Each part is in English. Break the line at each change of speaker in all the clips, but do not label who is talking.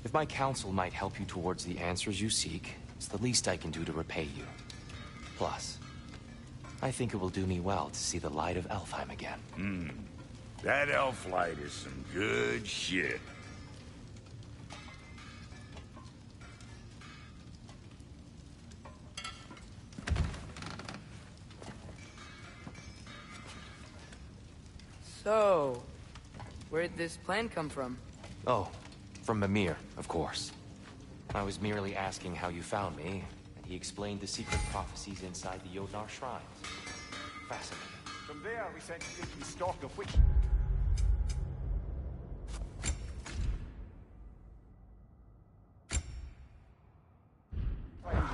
If my counsel might help you towards the answers you seek, it's the least I can do to repay you. Plus, I think it will do me well to see the light of Elfheim again.
That elf light is some good shit.
So, where'd this plan come from?
Oh, from Mimir, of course. I was merely asking how you found me, and he explained the secret prophecies inside the Jotnar shrines. Fascinating.
From there, we sent Sticky stock of which...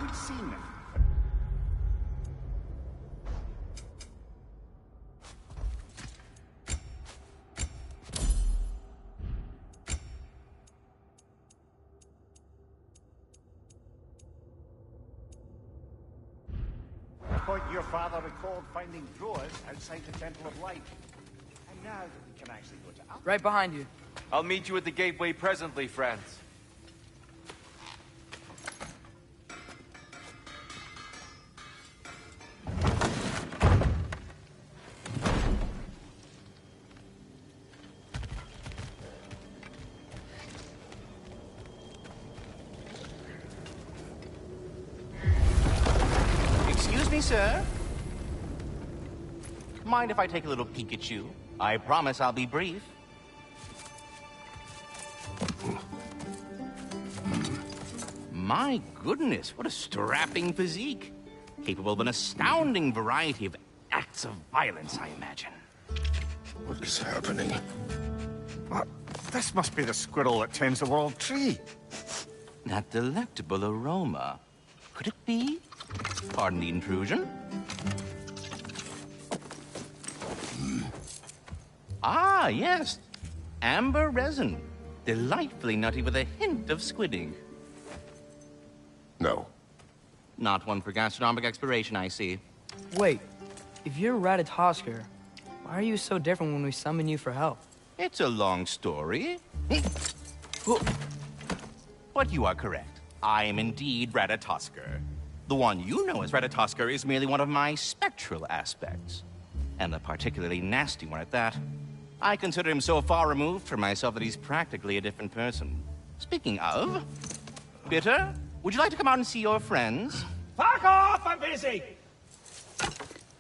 we'd seen them. Your father recalled finding drawers outside the Temple of Light. And now that we can actually go to...
Right behind you.
I'll meet you at the gateway presently, friends.
Sir? Mind if I take a little peek at you? I promise I'll be brief. My goodness, what a strapping physique. Capable of an astounding variety of acts of violence, I imagine.
What is happening?
This must be the squirrel that tends the world tree.
That delectable aroma. Could it be? Pardon the intrusion. Ah, yes. Amber resin. Delightfully nutty with a hint of squidding.
No.
Not one for gastronomic exploration, I see.
Wait, if you're Ratatoskr, why are you so different when we summon you for help?
It's a long story. But you are correct. I am indeed Ratatoskr. The one you know as Ratatoskr is merely one of my spectral aspects. And a particularly nasty one at that. I consider him so far removed from myself that he's practically a different person. Speaking of... Bitter, would you like to come out and see your friends?
Fuck off! I'm busy!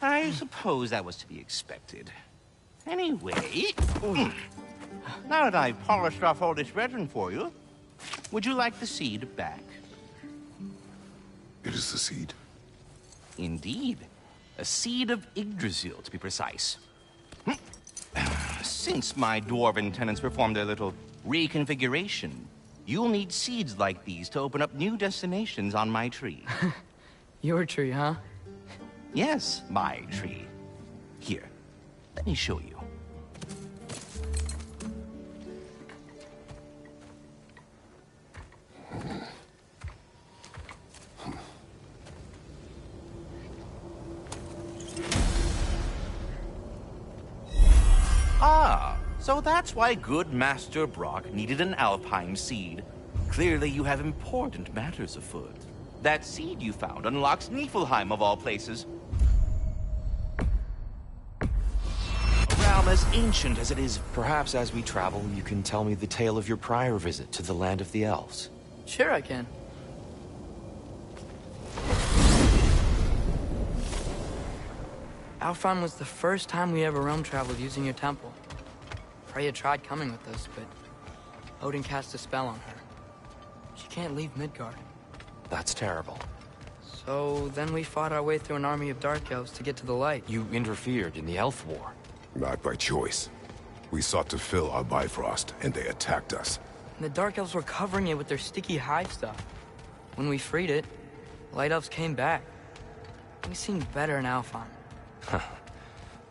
I suppose that was to be expected. Anyway... Now that I've polished off all this resin for you, would you like the seed back?
It is the seed.
Indeed. A seed of Yggdrasil, to be precise. Since my dwarven tenants performed their little reconfiguration, you'll need seeds like these to open up new destinations on my tree.
Your tree, huh?
Yes, my tree. Here, let me show you. Ah, so that's why good Master Brock needed an Alfheim seed. Clearly you have important matters afoot. That seed you found unlocks Niflheim of all places. A realm as ancient as it is.
Perhaps as we travel, you can tell me the tale of your prior visit to the land of the elves.
Sure I can. Alfheim was the first time we ever realm traveled using your temple. Freya tried coming with us, but Odin cast a spell on her. She can't leave Midgard.
That's terrible.
So then we fought our way through an army of dark elves to get to the light.
You interfered in the Elf War.
Not by choice. We sought to fill our Bifrost, and they attacked us.
And the dark elves were covering it with their sticky hive stuff. When we freed it, the light elves came back. We seemed better in Alfheim.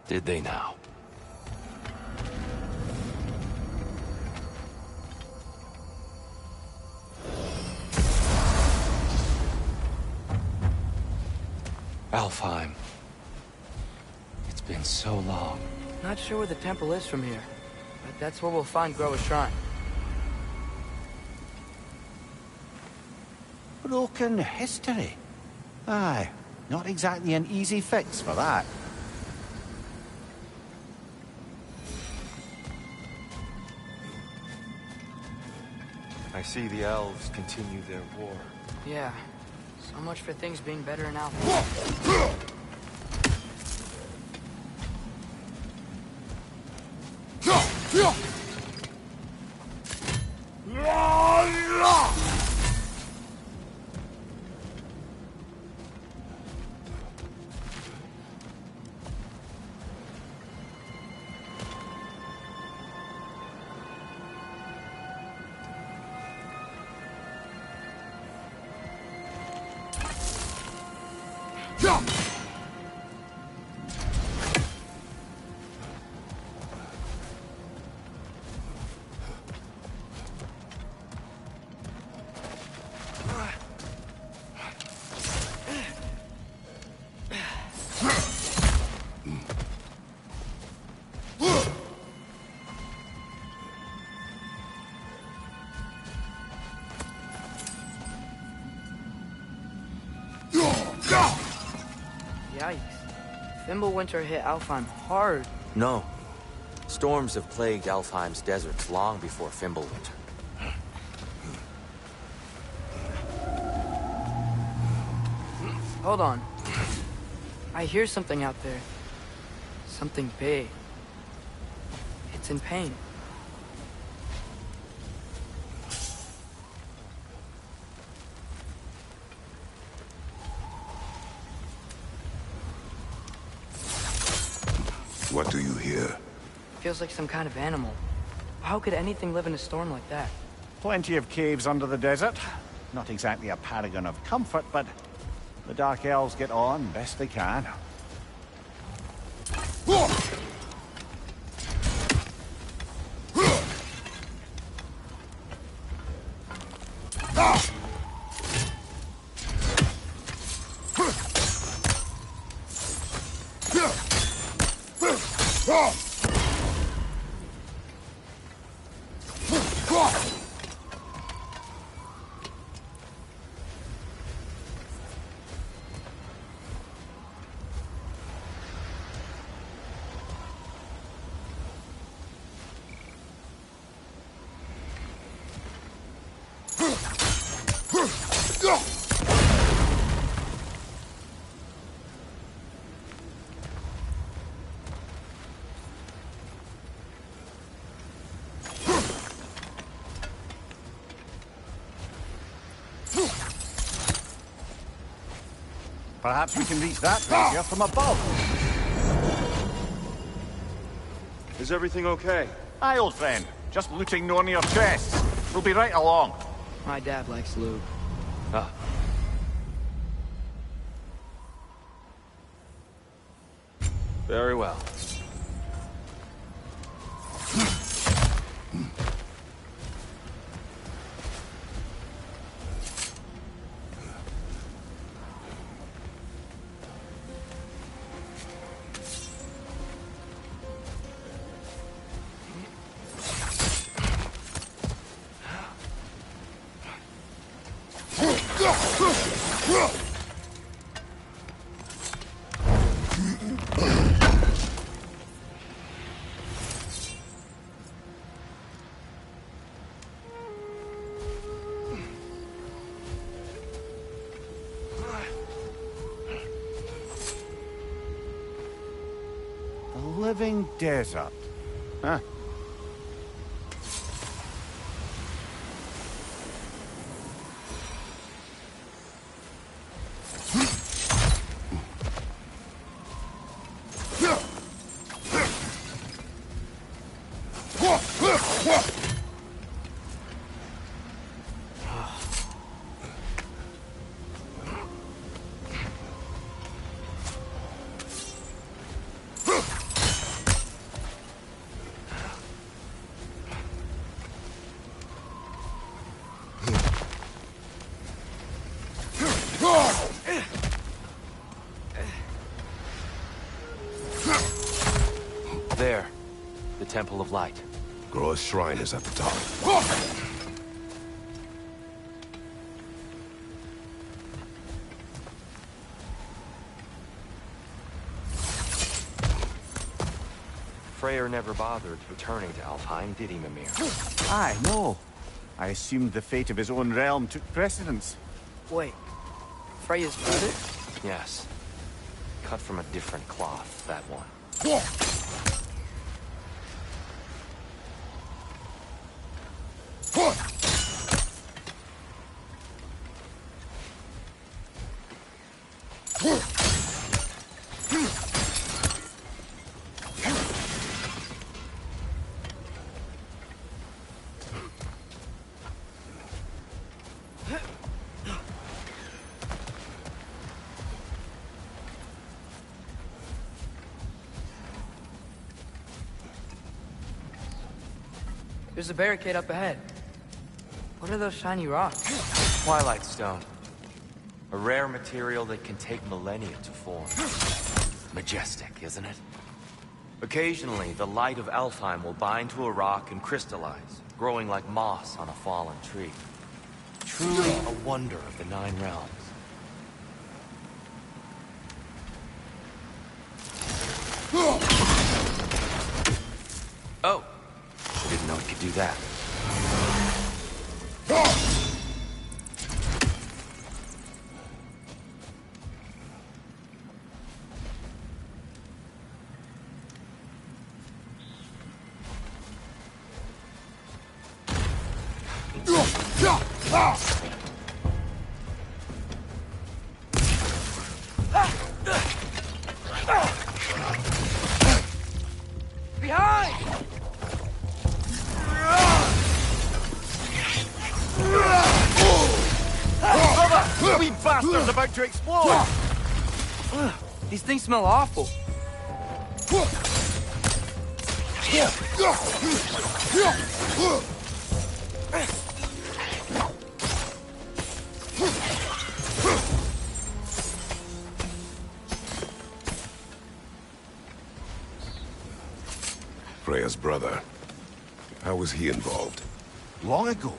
Did they now? Alfheim. It's been so long.
Not sure where the temple is from here, but that's where we'll find Groa's shrine.
Broken history. Aye, not exactly an easy fix for that.
I see the elves continue their war.
Yeah. So much for things being better in Alpha. Yikes. Fimbulwinter hit Alfheim hard.
No. Storms have plagued Alfheim's deserts long before Fimbulwinter.
Hold on. I hear something out there. Something big. It's in pain.
What do you hear?
Feels like some kind of animal. How could anything live in a storm like that?
Plenty of caves under the desert. Not exactly a paragon of comfort, but the Dark Elves get on best they can. Perhaps we can reach that here from above.
Is everything okay?
Aye, old friend. Just looting no near chests. We'll be right along.
My dad likes lube.
Ah. Very well.
The living desert. Huh?
There. The Temple of Light.
Groa's shrine is at the top.
Freyr never bothered returning to Alfheim, did he, Mimir?
Aye, no. I assumed the fate of his own realm took precedence.
Wait, Freya's brother?
Yes. Cut from a different cloth, that one.
There's a barricade up ahead. What are those shiny rocks?
Twilight Stone. A rare material that can take millennia to form. Majestic, isn't it? Occasionally, the light of Alfheim will bind to a rock and crystallize, growing like moss on a fallen tree. Truly a wonder of the Nine Realms. Oh! I didn't know it could do that.
Behind!
We bastards about to explode!
These things smell awful.
Freya's brother. How was he involved?
Long ago,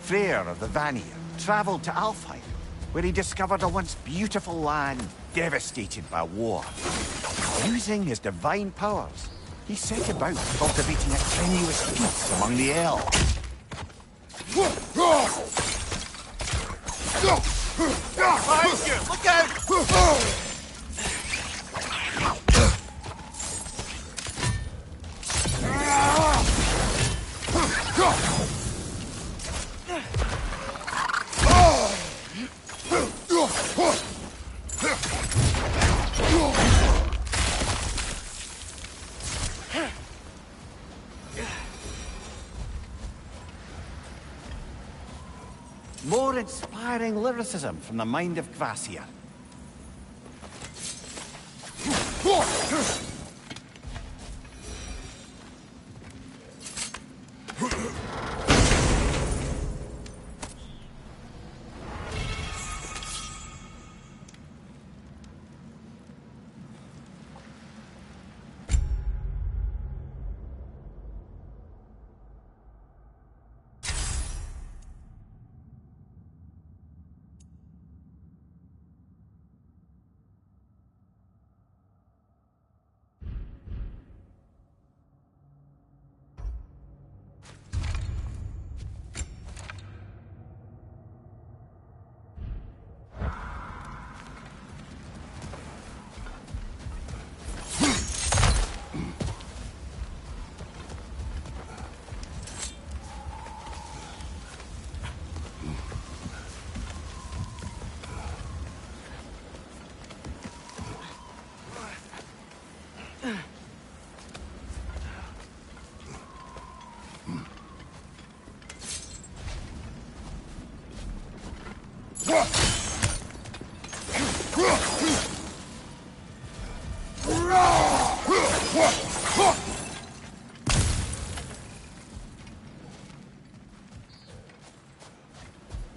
Freyr of the Vanir travelled to Alfheim, where he discovered a once beautiful land devastated by war. Using his divine powers, he set about cultivating a tenuous peace among the elves. Behind you! Look out! More inspiring lyricism from the mind of Kvasir.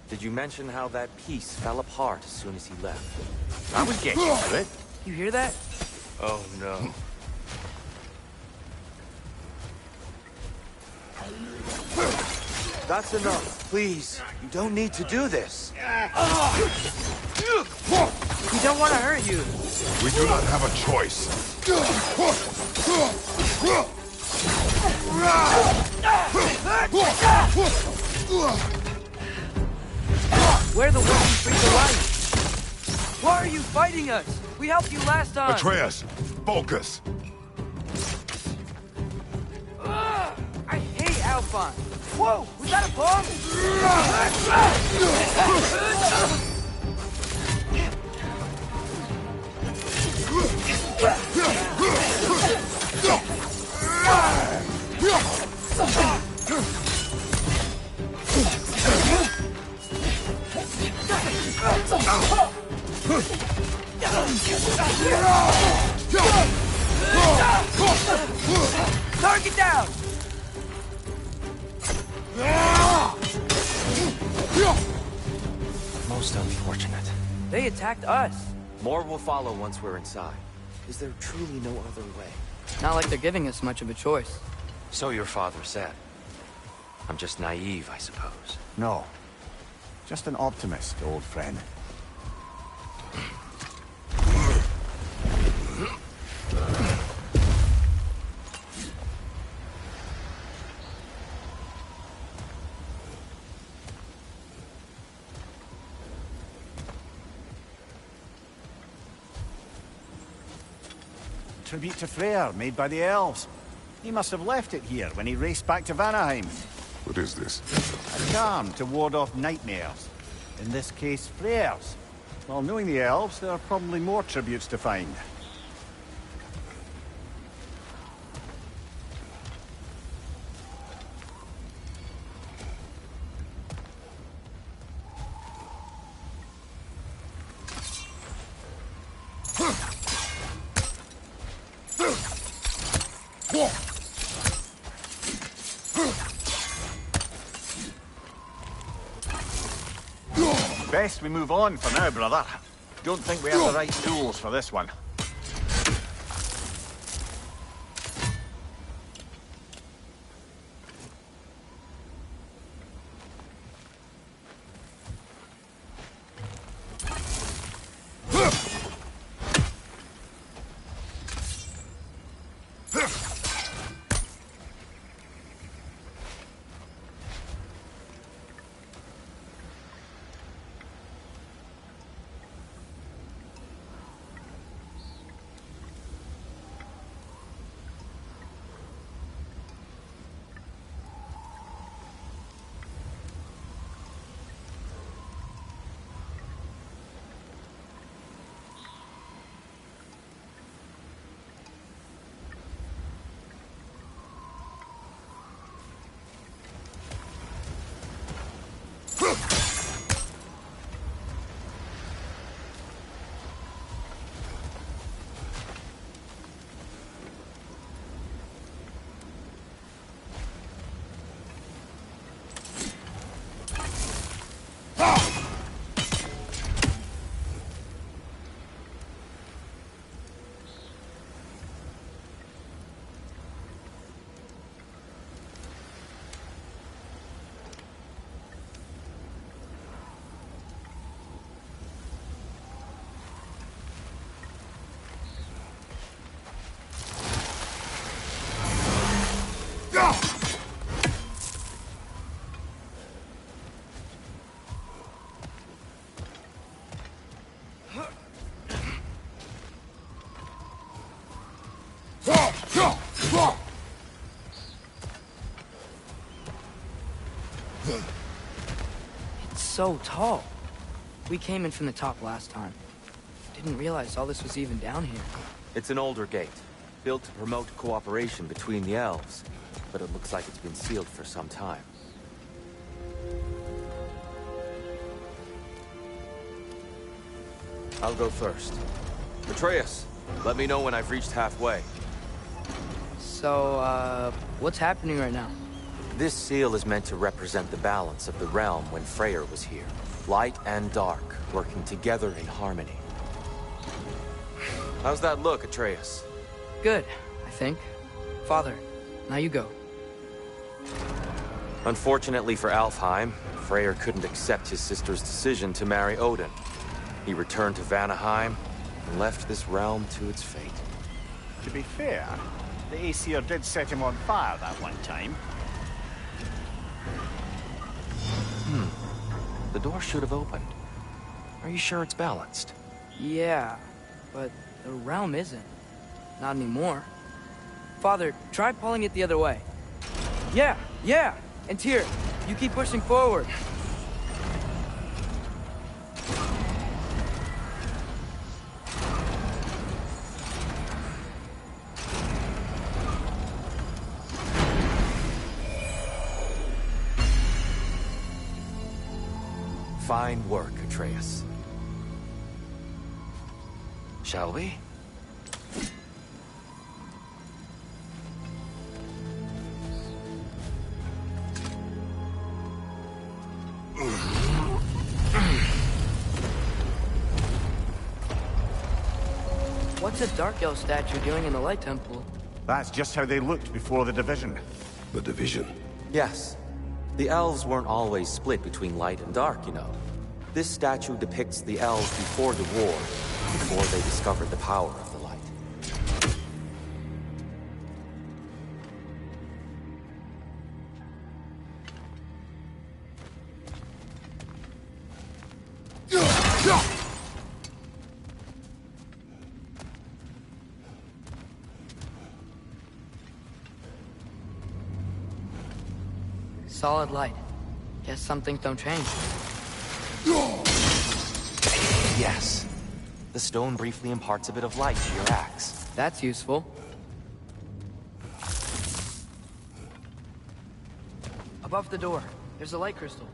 Did you mention how that piece fell apart as soon as he left?
I was getting to it.
You hear that?
Oh no.
That's enough. Please, you don't need to do this.
We don't want to hurt you.
We do not have a choice.
We're the ones who freed the light. Why are you fighting us? We helped you last time.
Atreus, focus.
I hate Alphine. Whoa, was that a bomb? Target down!
Most unfortunate.
They attacked us.
More will follow once we're inside. Is there truly no other way?
Not like they're giving us much of a choice.
So your father said. I'm just naive, I suppose.
No. Just an optimist, old friend. Tribute to Freyr, made by the elves. He must have left it here when he raced back to Vanaheim.
What is this?
A charm to ward off nightmares. In this case, Freyr's. Well, knowing the elves, there are probably more tributes to find. Best we move on for now, brother. Don't think we have the right tools for this one.
It's so tall. We came in from the top last time. Didn't realize all this was even down here.
It's an older gate, built to promote cooperation between the elves, but it looks like it's been sealed for some time. I'll go first. Atreus, let me know when I've reached halfway.
So, what's happening right now?
This seal is meant to represent the balance of the realm when Freyr was here. Light and dark, working together in harmony. How's that look, Atreus?
Good, I think. Father, now you go.
Unfortunately for Alfheim, Freyr couldn't accept his sister's decision to marry Odin. He returned to Vanaheim and left this realm to its fate.
To be fair, the Aesir did set him on fire that one time.
The door should have opened. Are you sure it's balanced?
Yeah, but the realm isn't. Not anymore. Father, try pulling it the other way. Yeah! And Tyr, you keep pushing forward.
Fine work, Atreus. Shall we?
What's a Dark Elf statue doing in the Light Temple?
That's just how they looked before the division.
The division.
Yes. The elves weren't always split between light and dark, you know. This statue depicts the elves before the war, before they discovered the power of the light.
Solid light. Guess some things don't change.
Yes. The stone briefly imparts a bit of light to your axe.
That's useful. Above the door, there's a light crystal.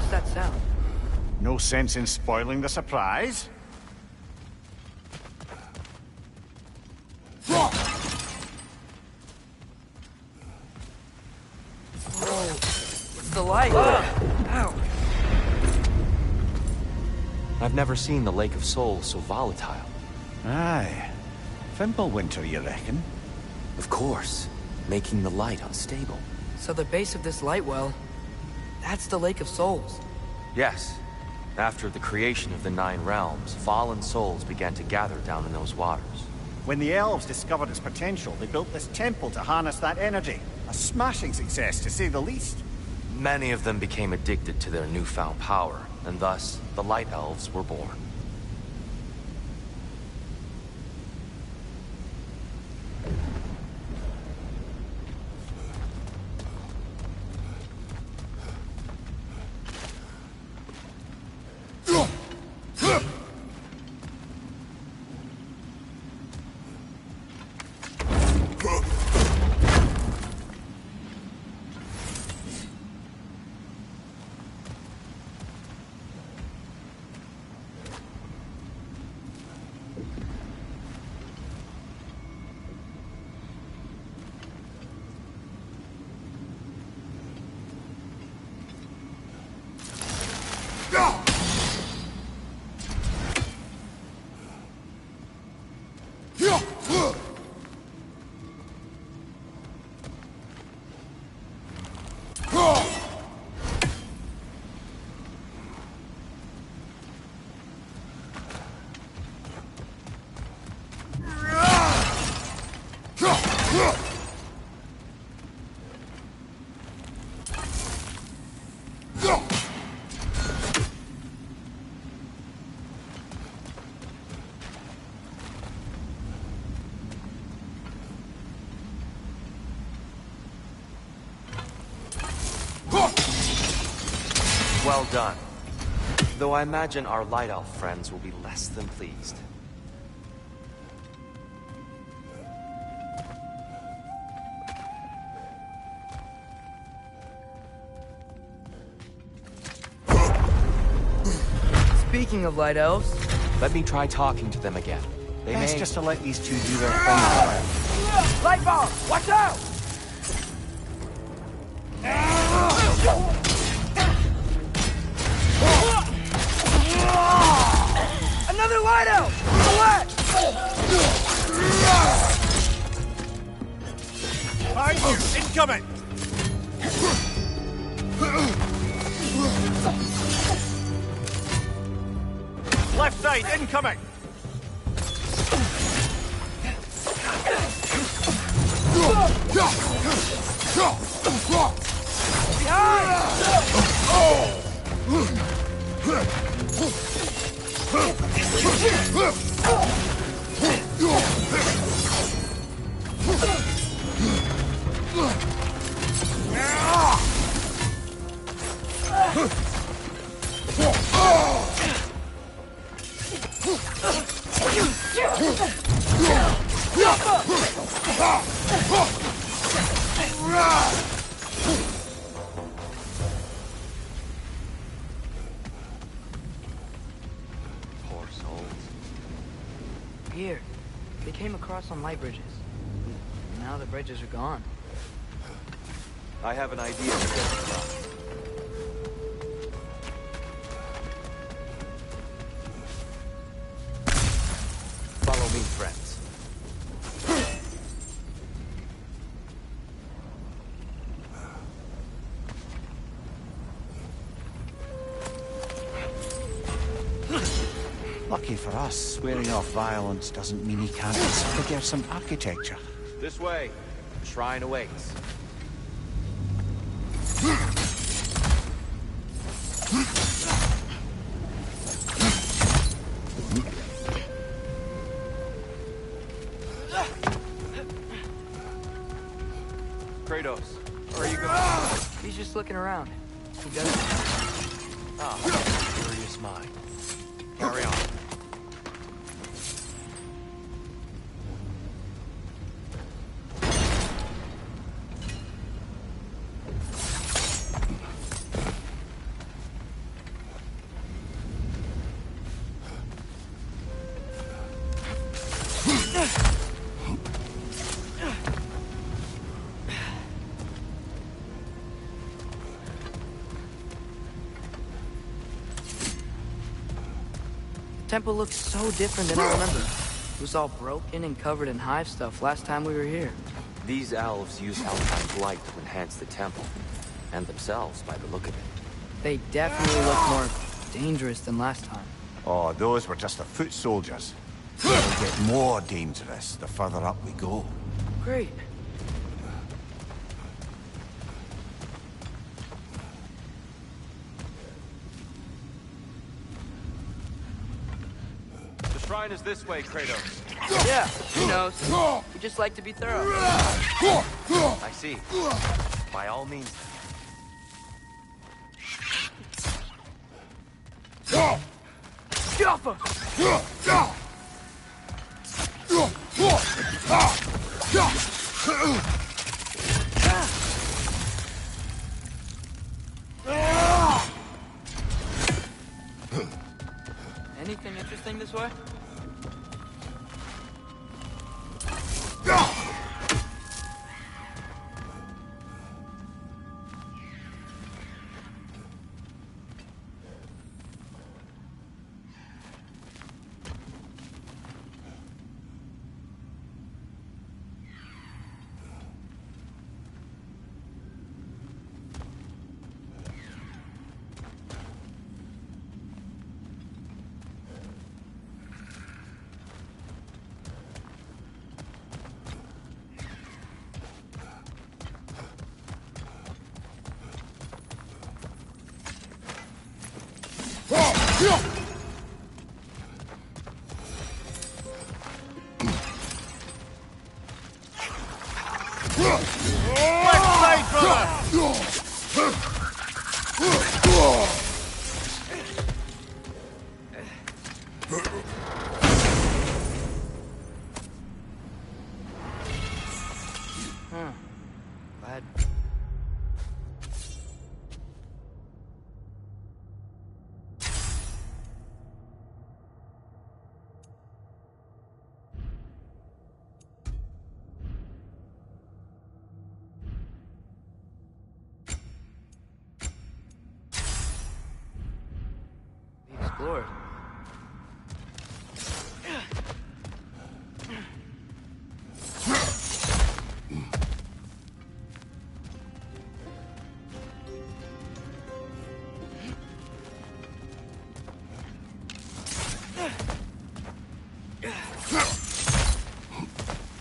What's that sound?
No sense in spoiling the surprise.
It's the light! Ow!
I've never seen the Lake of Souls so volatile.
Aye. Fimbulwinter, you reckon?
Of course, making the light unstable.
So the base of this light well, that's the Lake of Souls.
Yes. After the creation of the Nine Realms, fallen souls began to gather down in those waters.
When the elves discovered its potential, they built this temple to harness that energy. A smashing success, to say the least.
Many of them became addicted to their newfound power, and thus, the Light Elves were born. Well done. Though I imagine our light elf friends will be less than pleased.
Speaking of light elves,
Let me try talking to them again. They
Best
may...
just to let these two do their thing.
light bulb, watch out! Another light elf! Away!
Behind you! Incoming! Left side, incoming!
Poor souls.
Here, they came across on light bridges. Now the bridges are gone.
I have an idea to get across. Follow me, friends.
Lucky for us, swearing off violence doesn't mean he can't figure some architecture.
This way. Shrine awaits. Kratos, where are you going?
He's just looking around. He doesn't.
Ah, curious mind. Carry on.
The temple looks so different than I remember. It was all broken and covered in hive stuff last time we were here.
These elves use Alpine's light to enhance the temple, and themselves by the look of it.
They definitely look more dangerous than last time.
Oh, those were just the foot soldiers. They'll get more dangerous the further up we go.
Great.
The shrine is this way, Kratos.
Yeah, he knows. We just like to be thorough.
I see. By all means.
Jaffa! Anything interesting this way? Glad. We explored.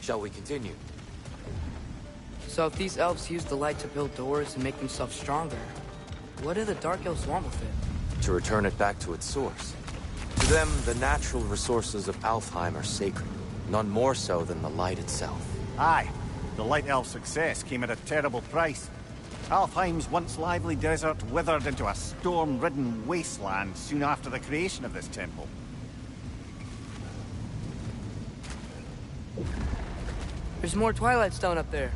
Shall we continue?
So if these elves use the light to build doors and make themselves stronger, what do the dark elves want with it?
To return it back to its source. To them, the natural resources of Alfheim are sacred, none more so than the light itself.
Aye, the Light Elf's success came at a terrible price. Alfheim's once lively desert withered into a storm-ridden wasteland soon after the creation of this temple.
There's more Twilight Stone up there.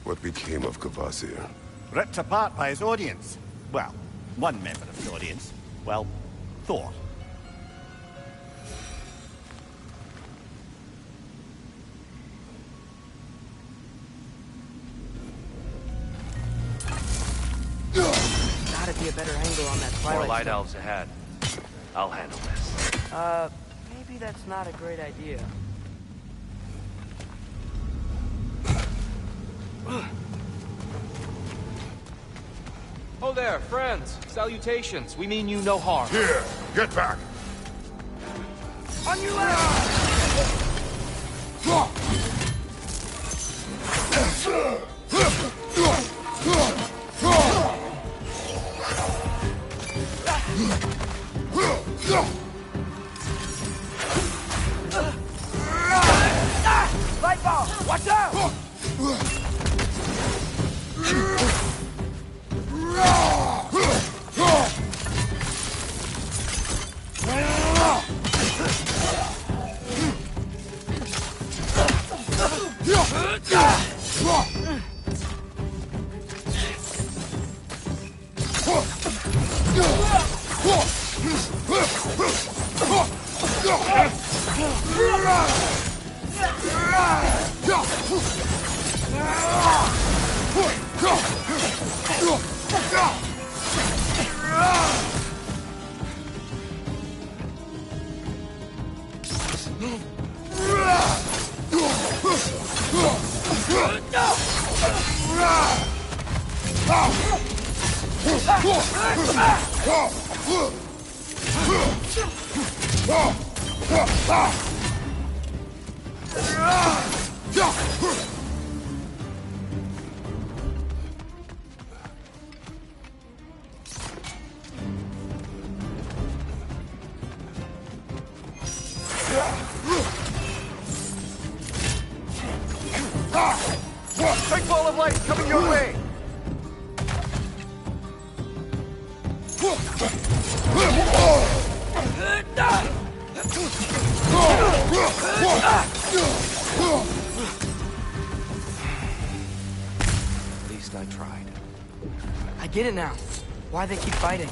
What became of Kvasir?
Ripped apart by his audience. Well, one member of the audience. Well, Thor.
Gotta be a better angle on that
More
Twilight
light
Stone.
elves ahead. I'll handle this.
Maybe that's not a great idea.
Oh there, friends. Salutations. We mean you no harm.
Here, get back!
On your left! Light ball! Watch out!
Big ball of light coming your way!
At least I tried.
I get it now. Why they keep fighting.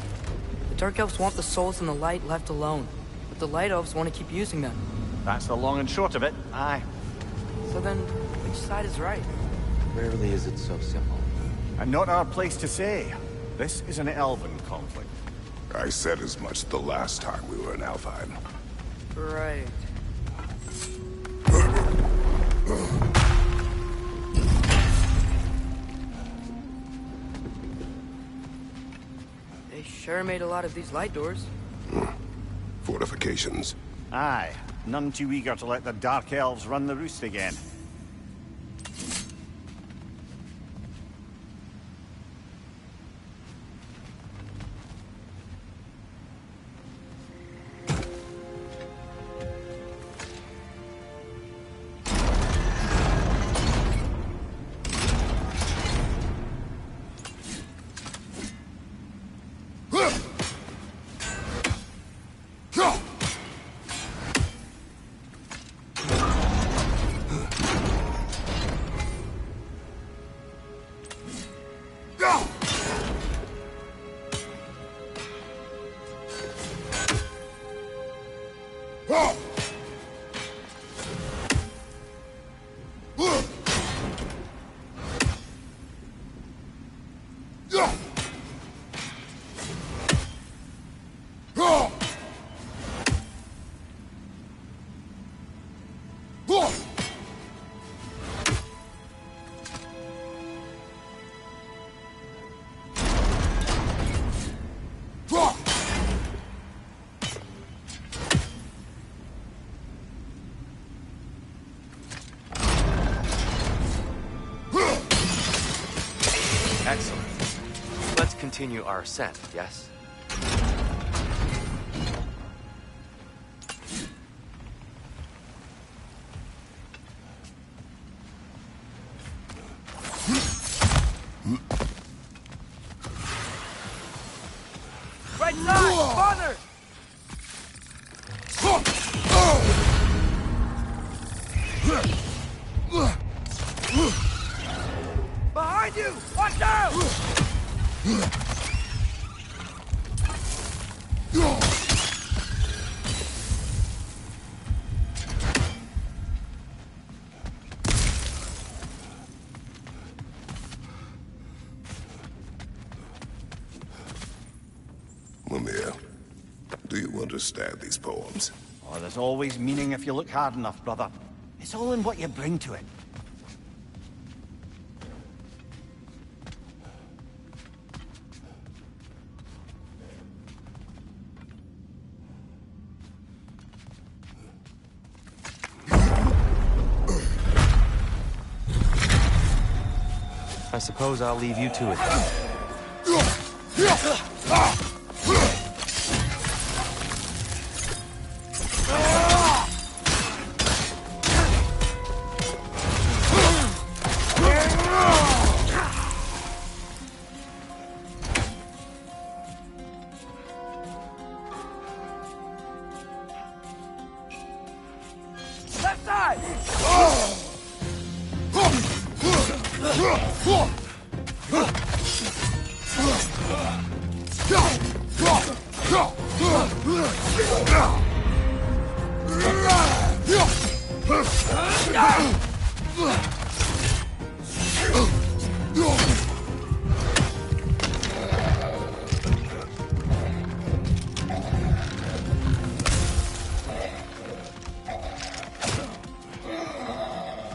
The Dark Elves want the souls and the light left alone. But the Light Elves want to keep using them.
That's the long and short of it, aye.
So then, which side is right?
Rarely is it so simple.
And not our place to say. This is an elven conflict.
I said as much the last time we were in Alfheim.
Right. They sure made a lot of these light doors.
Fortifications.
Aye, none too eager to let the Dark Elves run the roost again.
Excellent. Let's continue our ascent, yes?
Right side! Father! Behind you! Watch out!
Mimir, do you understand these poems?
Oh, there's always meaning if you look hard enough, brother. It's all in what you bring to it.
I suppose I'll leave you to it.
Left side!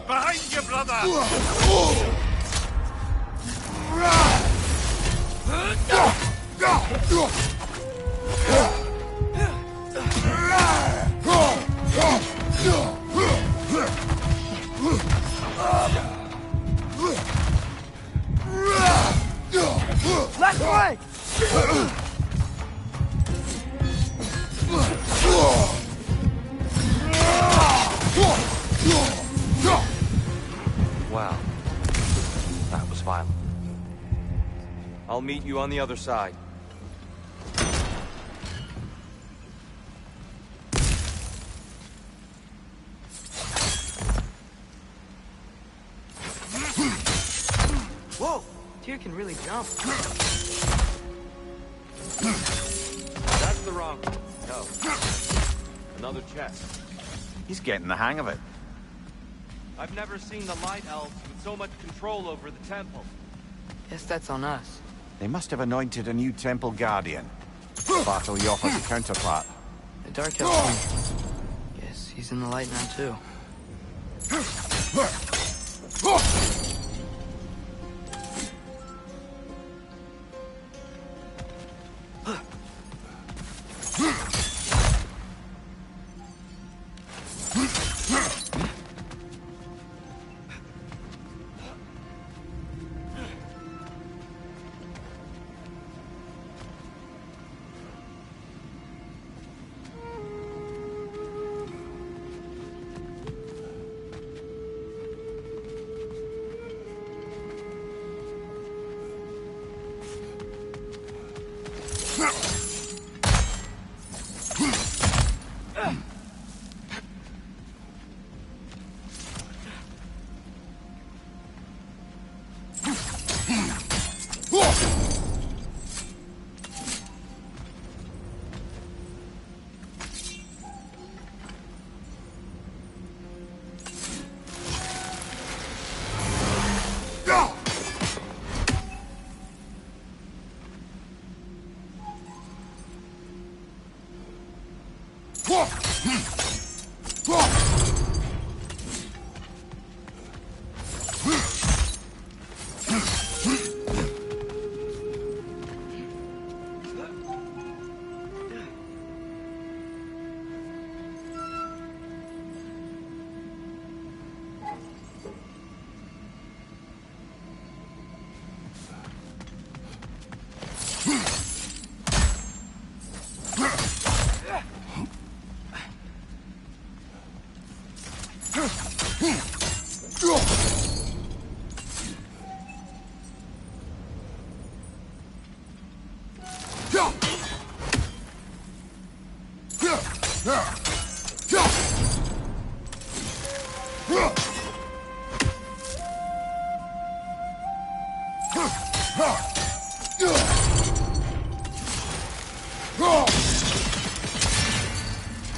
Behind you, brother!
Left flank!
Wow. That was violent. I'll meet you on the other side.
Whoa! Tyr can really jump.
That's the wrong one. No. Another chest.
He's getting the hang of it.
I've never seen the Light Elves with so much control over the temple.
Guess that's on us.
They must have anointed a new temple guardian. Battle he offers a counterpart.
The Dark Elf. Guess he's in the light now, too.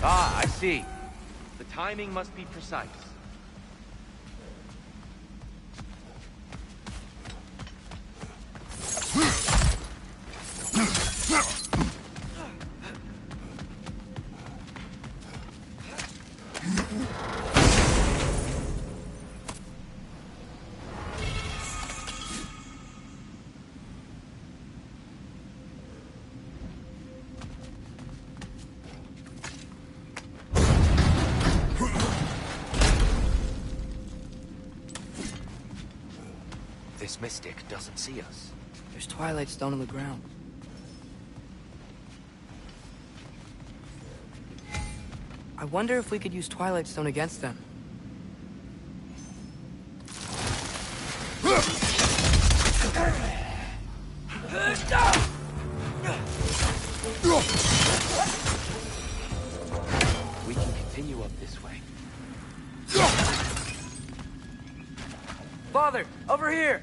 Ah, I see. The timing must be precise. This mystic doesn't see us.
There's Twilight Stone on the ground. I wonder if we could use Twilight Stone against them.
We can continue up this way.
Father, over here!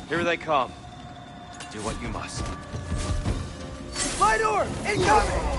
Here they come. Do what you must.
My door! Incoming!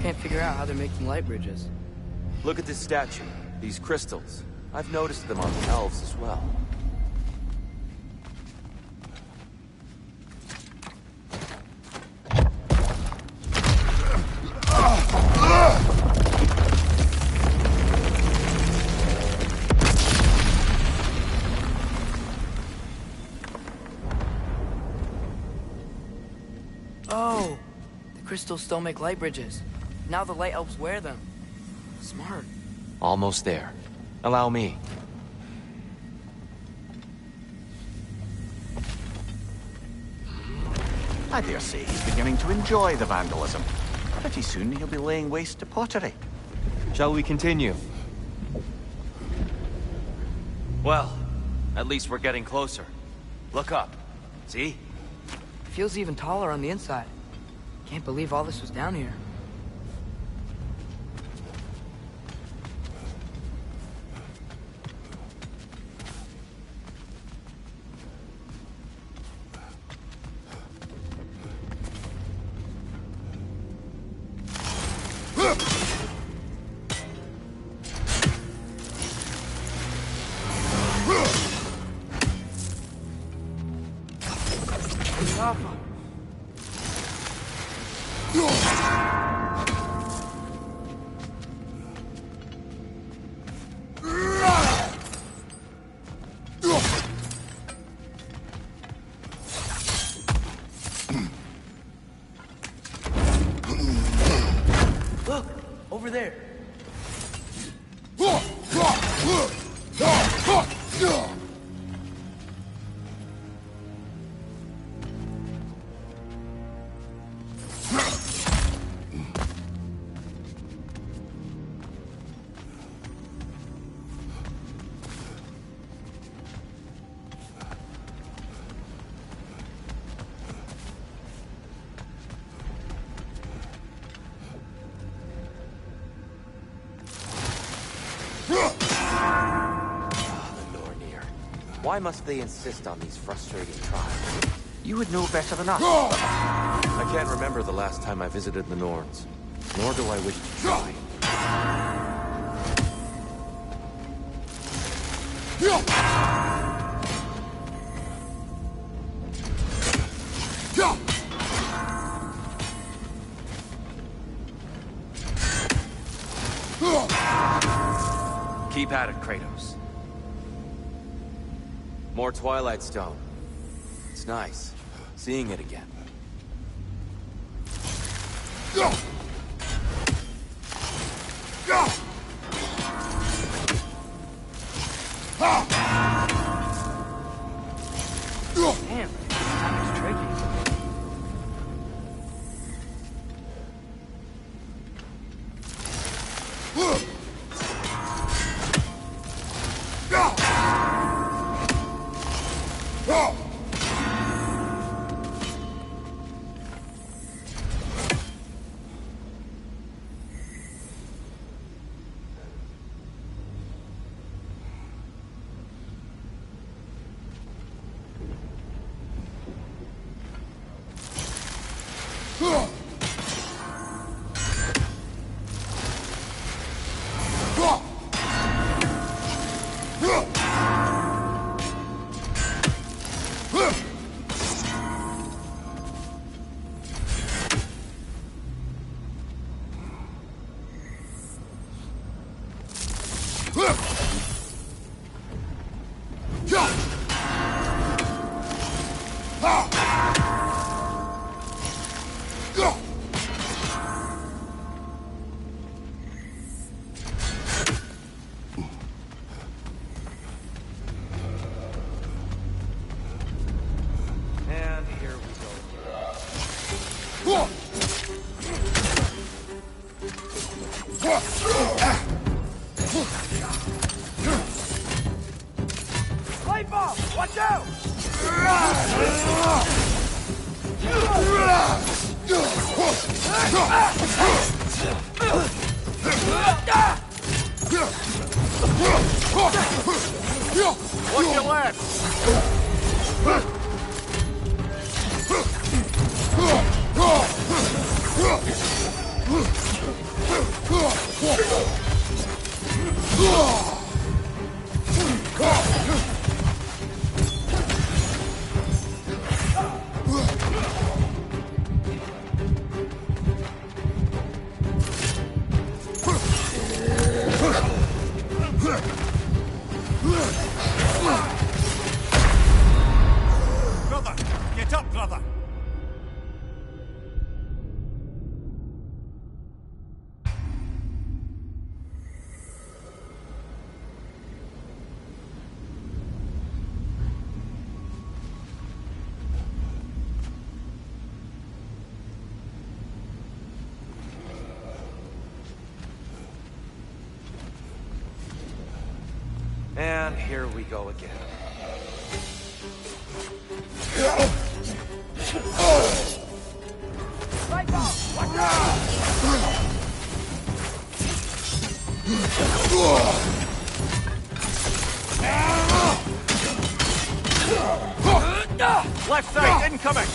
Can't figure out how they're making light bridges.
Look at this statue, these crystals. I've noticed them on the elves as well.
Oh, the crystals still make light bridges. Now the light elves wear them. Smart.
Almost there. Allow me.
I dare say he's beginning to enjoy the vandalism. Pretty soon he'll be laying waste to pottery.
Shall we continue? Well, at least we're getting closer. Look up. See?
Feels even taller on the inside. Can't believe all this was down here. Look, over there.
Why must they insist on these frustrating trials?
You would know better than us.
I can't remember the last time I visited the Norns, nor do I wish to try. Keep at it, Kratos. More Twilight Stone. It's nice, seeing it again.
Damn, that was tricky.
And here we go.
Light off! Watch out!
Watch your left!
Brother, get up, brother.
And here we go again.
Left side, incoming!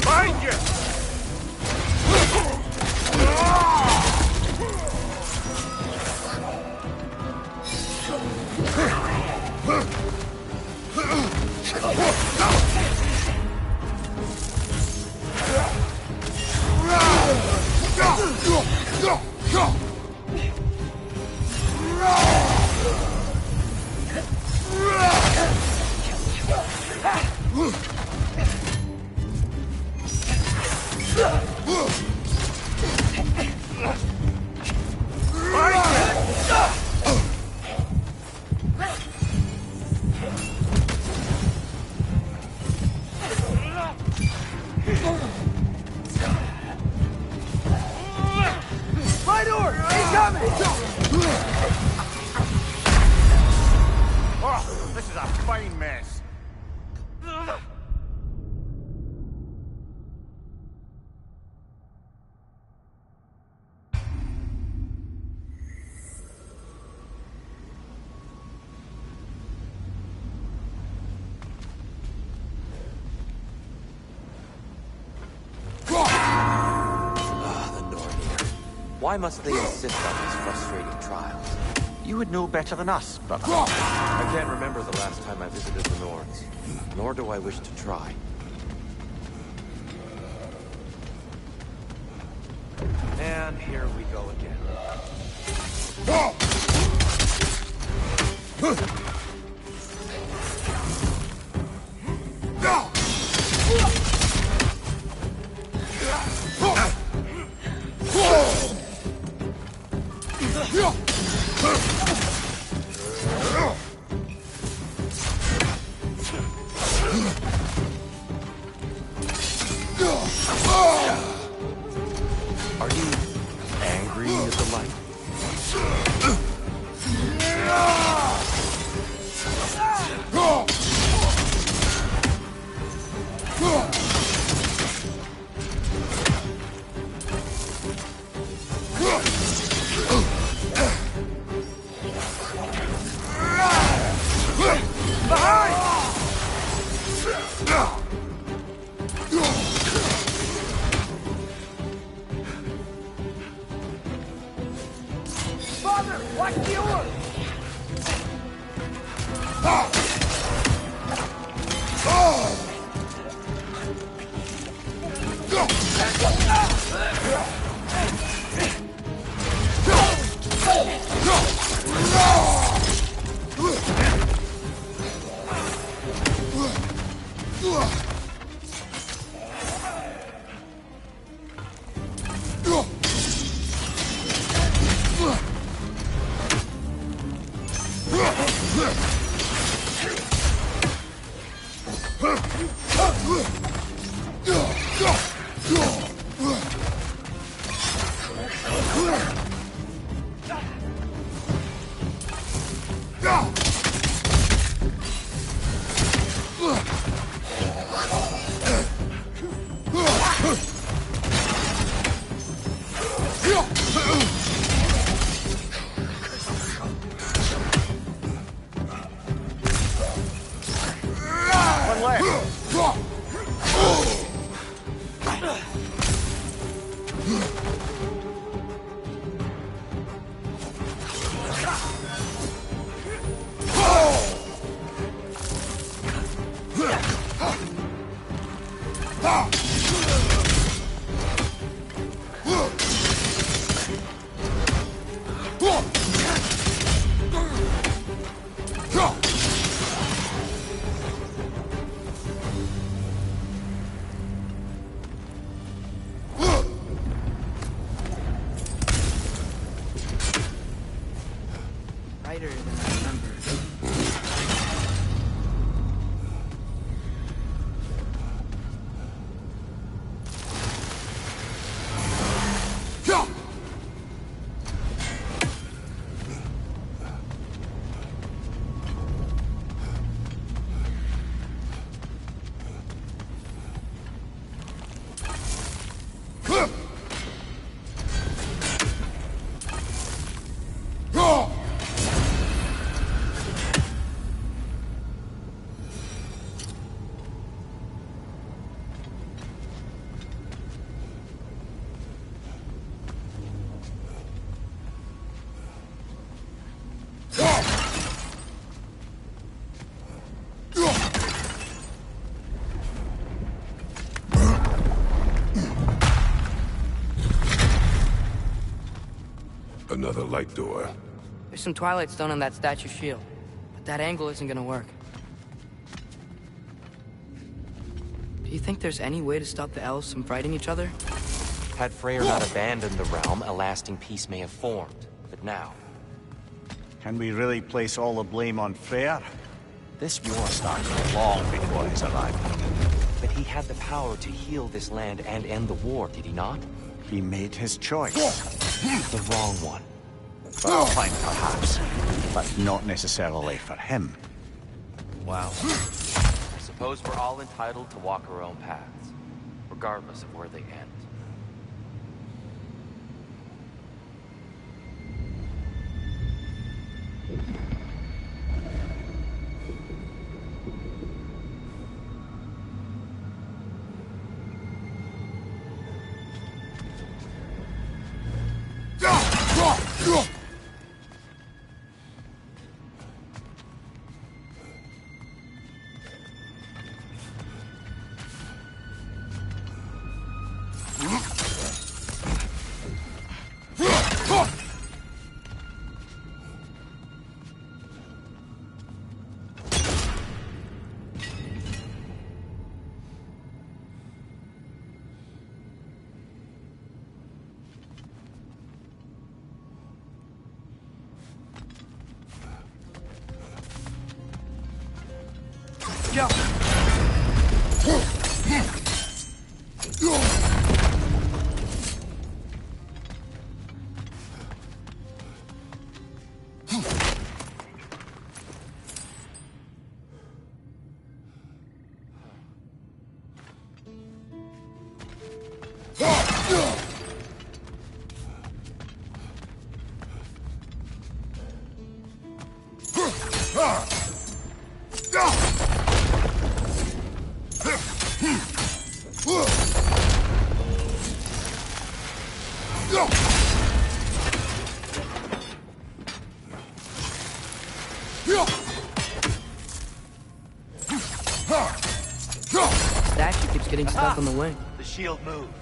Find you! Oh, this is a fine mess.
Why must they insist on these frustrating trials?
You would know better than us, brother.
I can't remember the last time I visited the Nords, nor do I wish to try. And here we go again. Are you angry at the light?
Father, watch the orb! wider than I remember.
Another light door.
There's some Twilight Stone on that statue shield, but that angle isn't gonna work. Do you think there's any way to stop the elves from fighting each other?
Had Freyr not abandoned the realm, a lasting peace may have formed. But now,
Can we really place all the blame on Freyr? This war started long before his arrival.
but he had the power to heal this land and end the war, did he not?
He made his choice.
The wrong one.
For Alpine, perhaps, but not necessarily for him.
Wow. I suppose we're all entitled to walk our own paths, regardless of where they end.
Yo! Statue keeps getting stuck on the wing.
The shield moved.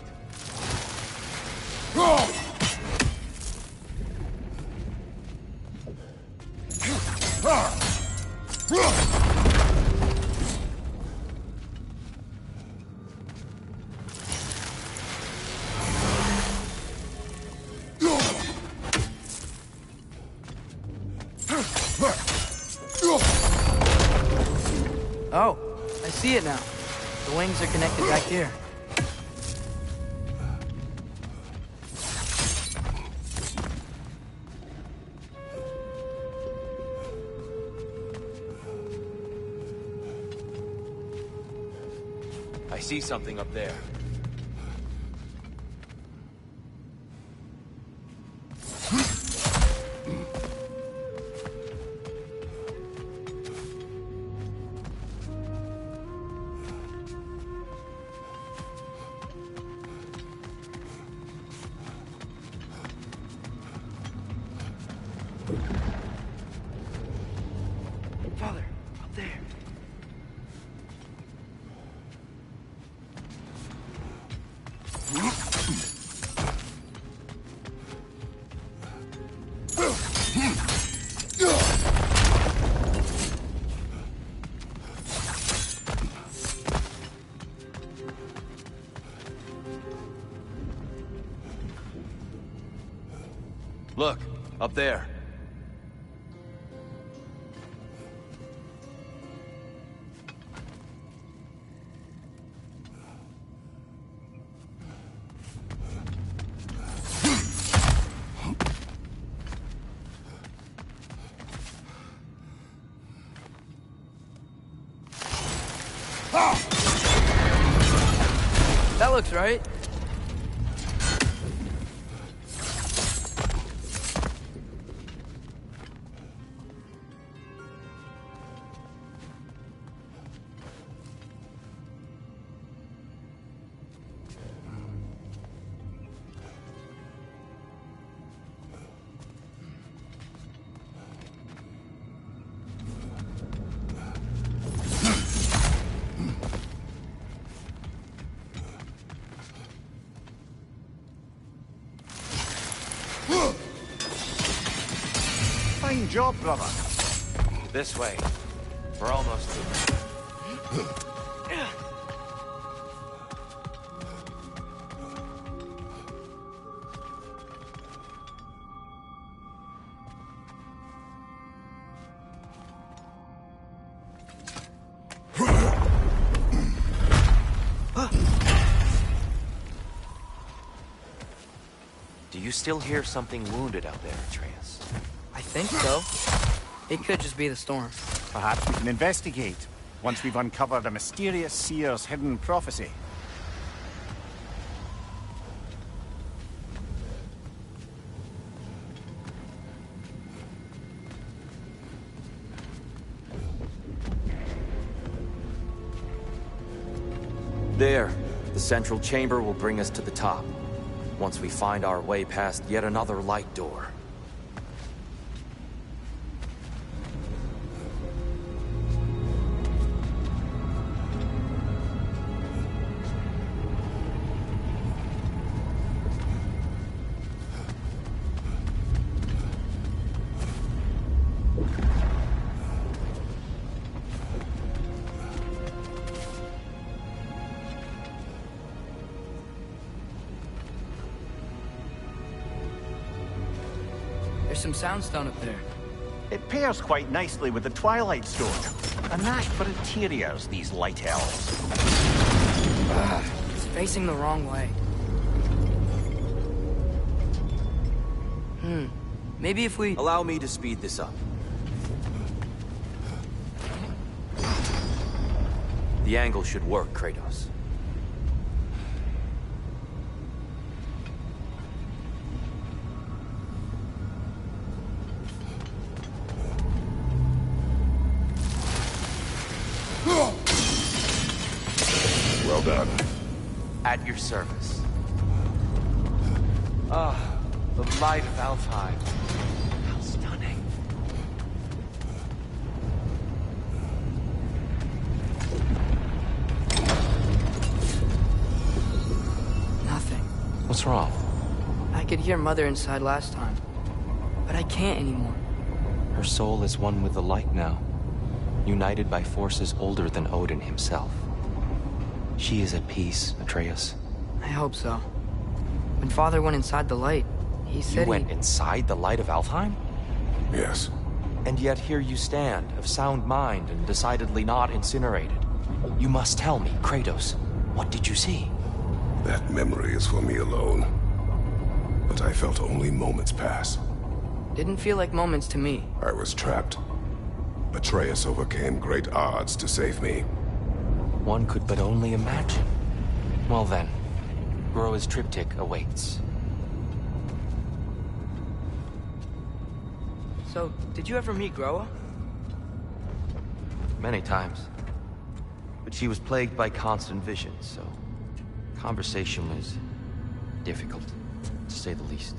Oh, I see it now. The wings are connected back here.
I see something up there.
Father, up there.
Look, up there.
looks right.
Fine job, brother.
This way. We're almost through. Do you still hear something wounded out there, Atreus?
I think so. It could just be the storm.
Perhaps we can investigate, once we've uncovered a mysterious seer's hidden prophecy.
There. The central chamber will bring us to the top. Once we find our way past yet another light door.
There's some soundstone up there.
It pairs quite nicely with the Twilight Stone. A knack for interiors, these light elves.
It's facing the wrong way. Maybe if we...
Allow me to speed this up. The angle should work, Kratos.
Well done.
At your service. Ah, the light of Alfheim. How stunning.
Nothing.
What's wrong?
I could hear Mother inside last time, but I can't anymore.
Her soul is one with the light now, united by forces older than Odin himself. She is at peace, Atreus.
I hope so. When Father went inside the light, he said
You went inside the light of Alfheim?
Yes.
And yet here you stand, of sound mind and decidedly not incinerated. You must tell me, Kratos, what did you see?
That memory is for me alone. But I felt only moments pass.
Didn't feel like moments to me.
I was trapped. Atreus overcame great odds to save me.
One could but only imagine. Well then, Groa's triptych awaits.
So, did you ever meet Groa?
Many times. But she was plagued by constant visions, so conversation was difficult, to say the least.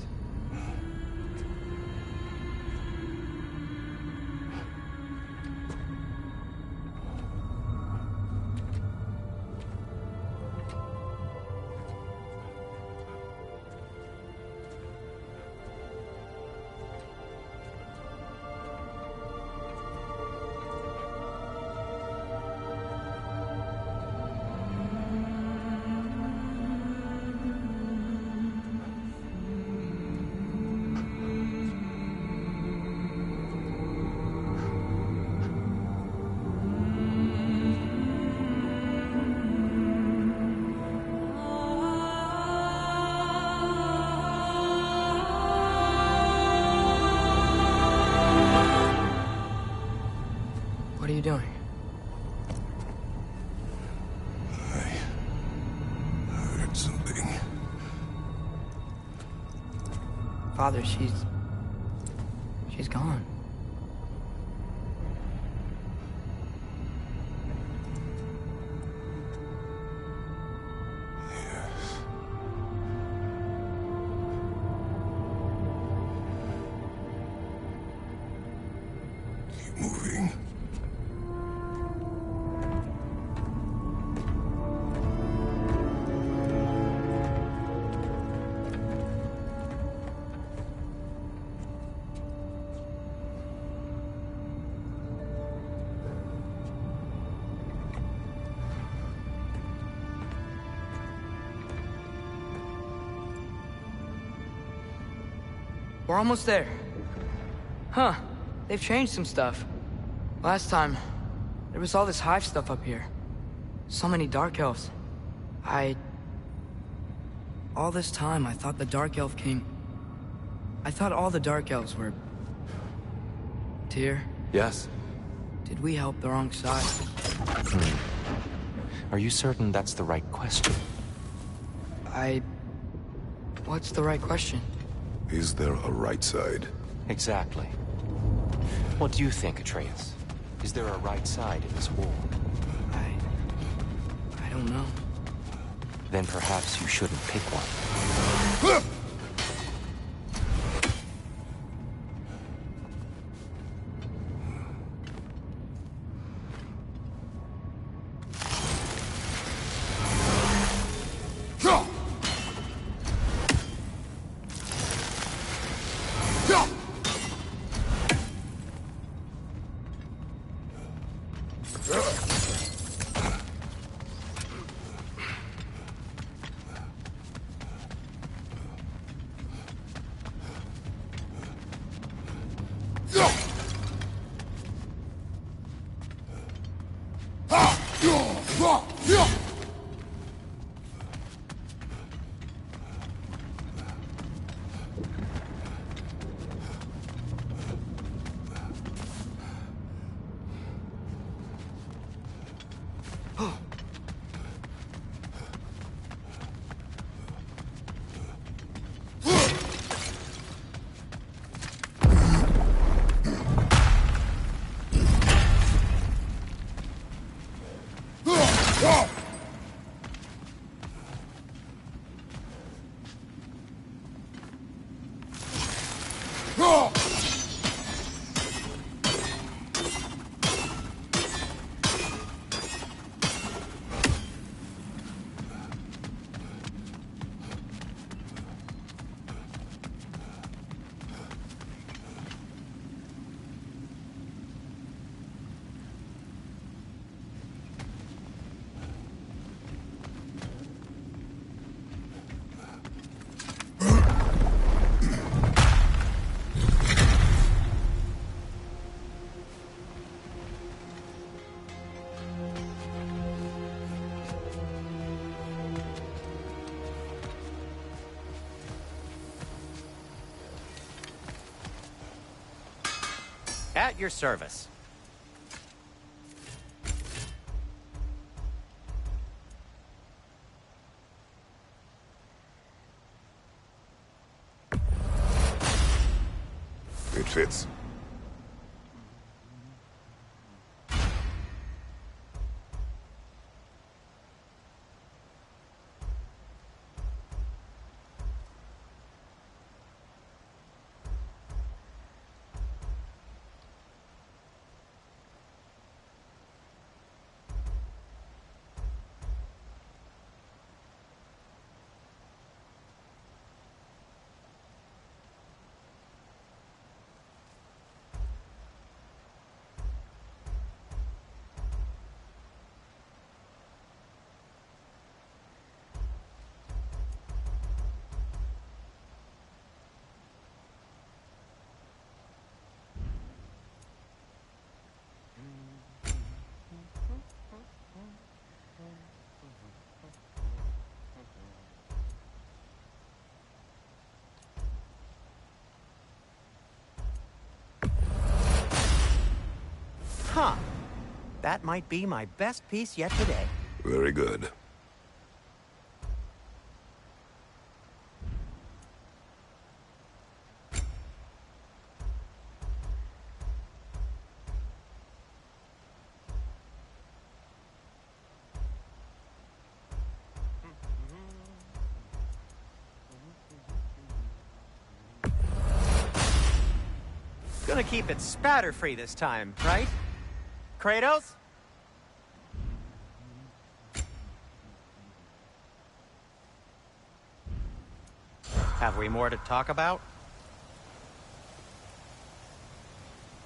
Father, she's gone.
Moving.
We're almost there. Huh. They've changed some stuff. Last time, there was all this hive stuff up here. So many dark elves. All this time, I thought the dark elf came... I thought all the dark elves were... Tyr,
Yes?
did we help the wrong side?
Are you certain that's the right question?
What's the right question?
Is there a right side?
Exactly. What do you think, Atreus? Is there a right side in this war?
I don't know.
Then perhaps you shouldn't pick one.
At your service.
It fits.
Huh. That might be my best piece yet today.
Very good.
Gonna keep it spatter-free this time, right? Kratos? Have we more to talk about?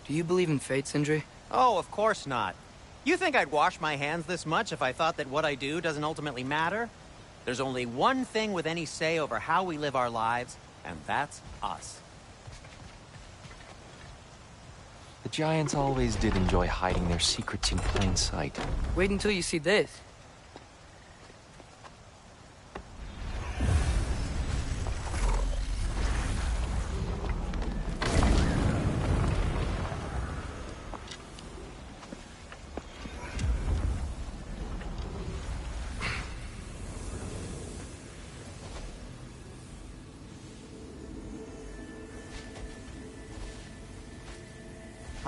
Do you believe in fate, Sindri?
Oh, of course not. You think I'd wash my hands this much if I thought that what I do doesn't ultimately matter? There's only one thing with any say over how we live our lives, and that's us.
The giants always did enjoy hiding their secrets in plain sight.
Wait until you see this.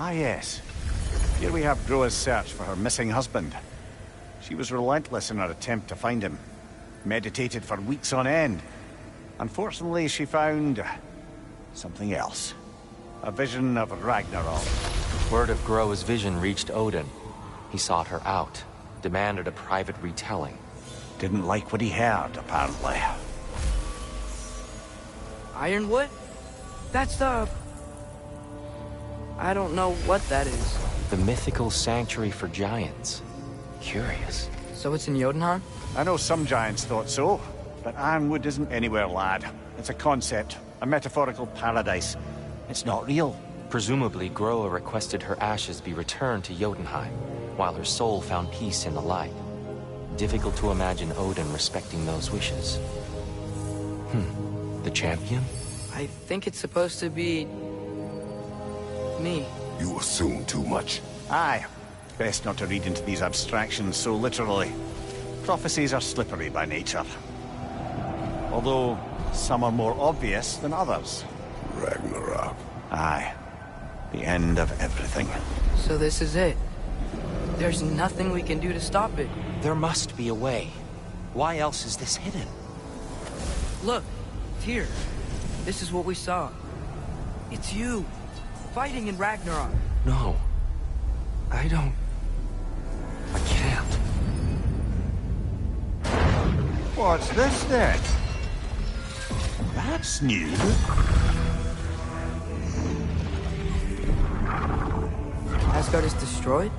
Ah, yes. Here we have Groa's search for her missing husband. She was relentless in her attempt to find him. Meditated for weeks on end. Unfortunately, she found something else. A vision of Ragnarok.
Word of Groa's vision reached Odin. He sought her out, demanded a private retelling.
Didn't like what he heard, apparently.
Ironwood? That's the... I don't know what that is.
The mythical sanctuary for giants. Curious.
So it's in Jotunheim?
I know some giants thought so, but Ironwood isn't anywhere, lad. It's a concept, a metaphorical paradise. It's not real.
Presumably, Groa requested her ashes be returned to Jotunheim, while her soul found peace in the light. Difficult to imagine Odin respecting those wishes. The champion?
I think it's supposed to be... me.
You assume too much.
Aye. Best not to read into these abstractions so literally. Prophecies are slippery by nature. Although, some are more obvious than others.
Ragnarok.
Aye. The end of everything.
So this is it. There's nothing we can do to stop it.
There must be a way. Why else is this hidden?
Look, here. This is what we saw. It's you, fighting in Ragnarok.
No. I don't... I can't.
What's this then? That's new.
Asgard is destroyed?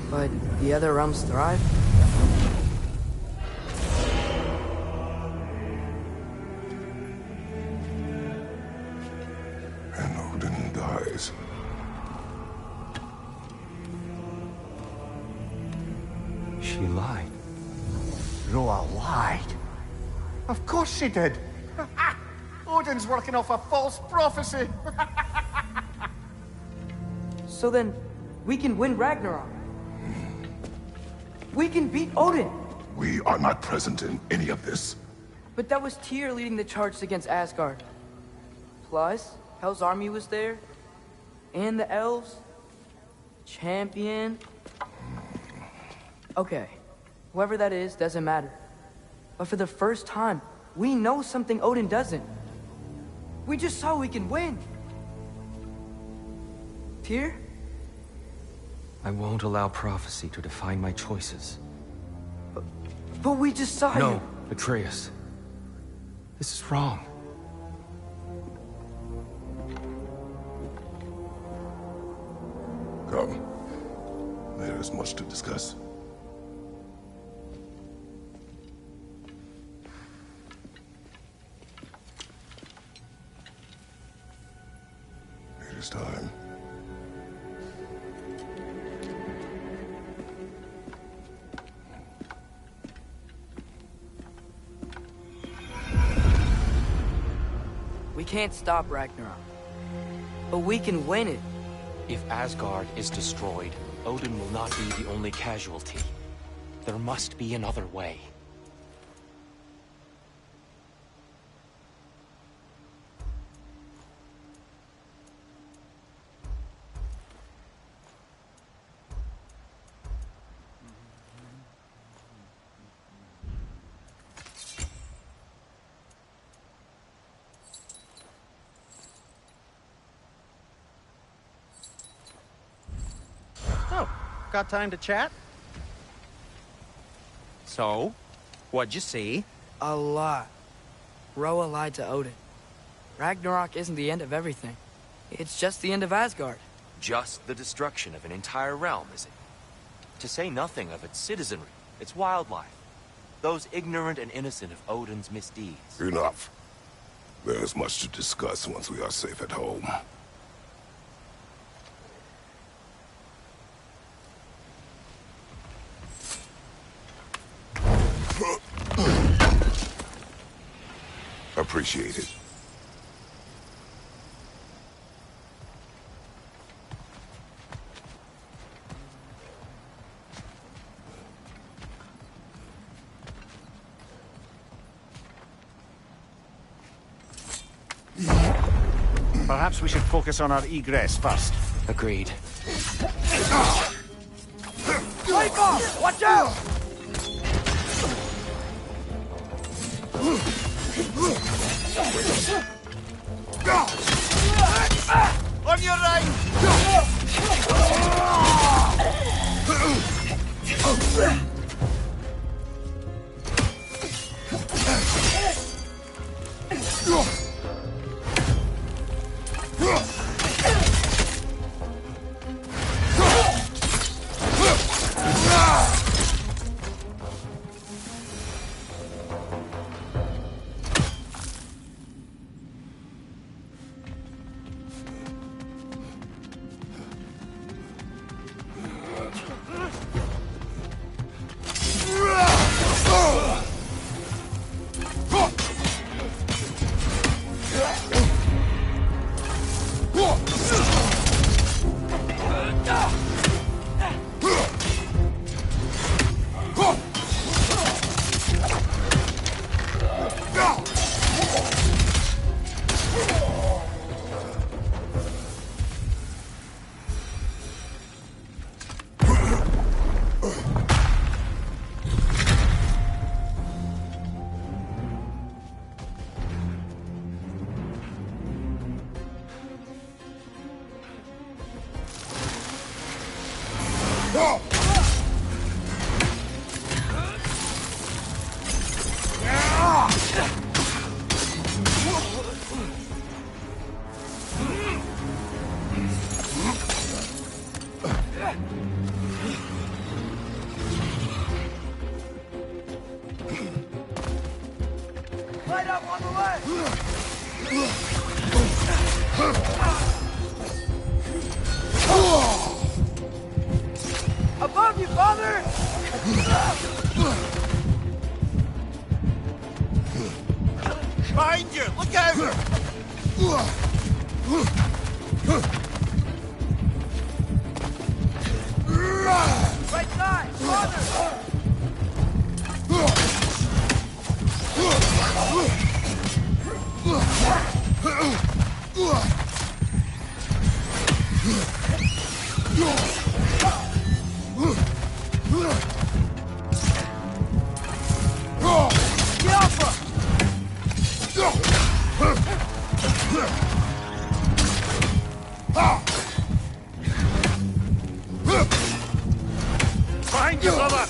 But the other realms thrive?
And Odin dies.
She lied.
Groa lied. Of course she did. Odin's working off a false prophecy.
So then, we can win Ragnarok. We can beat Odin.
We are not present in any of this.
But that was Tyr leading the charge against Asgard. Plus, Hell's army was there. And the elves. Champion. Okay. Whoever that is doesn't matter. But for the first time, we know something Odin doesn't. We just saw we can win. Tyr?
I won't allow prophecy to define my choices.
But we just saw you.
No, Atreus. This is wrong.
Come. There is much to discuss. It is time.
We can't stop Ragnarok. But we can win it.
If Asgard is destroyed, Odin will not be the only casualty. There must be another way.
Got time to chat? So, what'd you see?
A lot. Roa lied to Odin. Ragnarok isn't the end of everything. It's just the end of Asgard.
Just the destruction of an entire realm, is it? To say nothing of its citizenry, its wildlife. Those ignorant and innocent of Odin's misdeeds.
Enough. There is much to discuss once we are safe at home. Appreciate it.
Perhaps we should focus on our egress first.
Agreed.
Take off! Watch out!
On your right!
Light up on the left! Above you, father!
Behind you! Look out!
Right side! Father! Get off her!
Behind you, brother!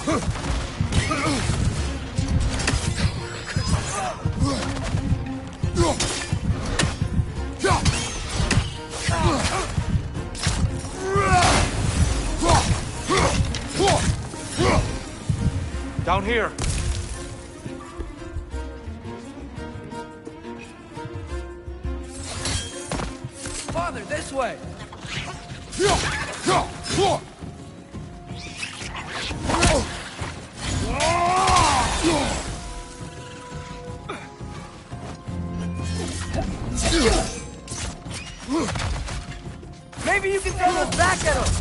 Down here.
Father, this way! Maybe you can throw those back at him!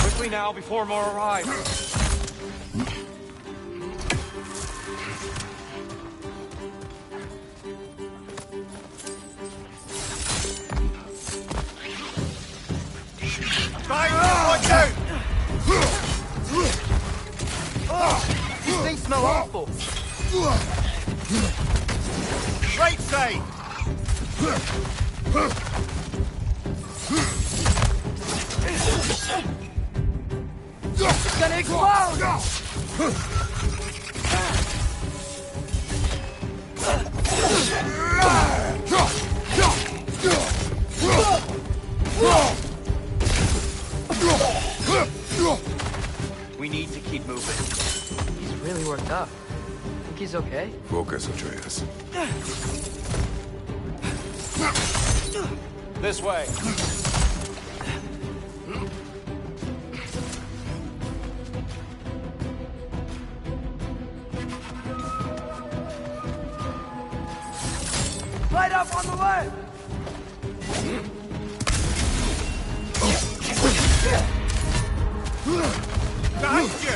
Quickly now before more arrive.
Watch out!
These things smell awful.
Right side!
It's gonna explode!
We need to keep moving.
He's really worked up. Think he's okay?
Focus, Atreus.
This way.
Light up on the left!
Behind you!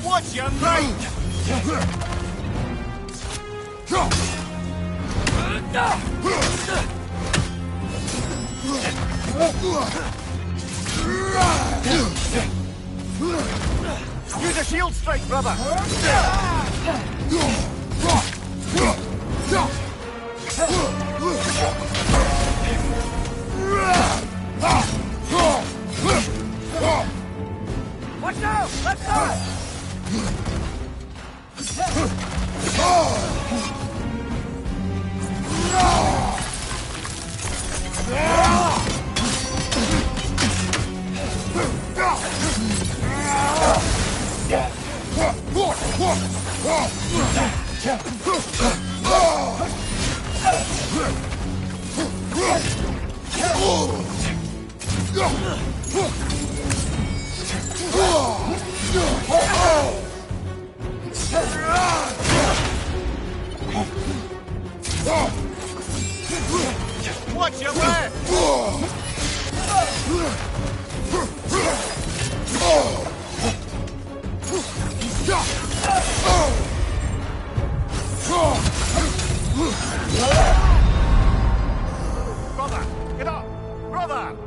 Watch your right! Use a shield strike, brother!
Watch out! Left side!
Watch your left! Brother, get up! Brother!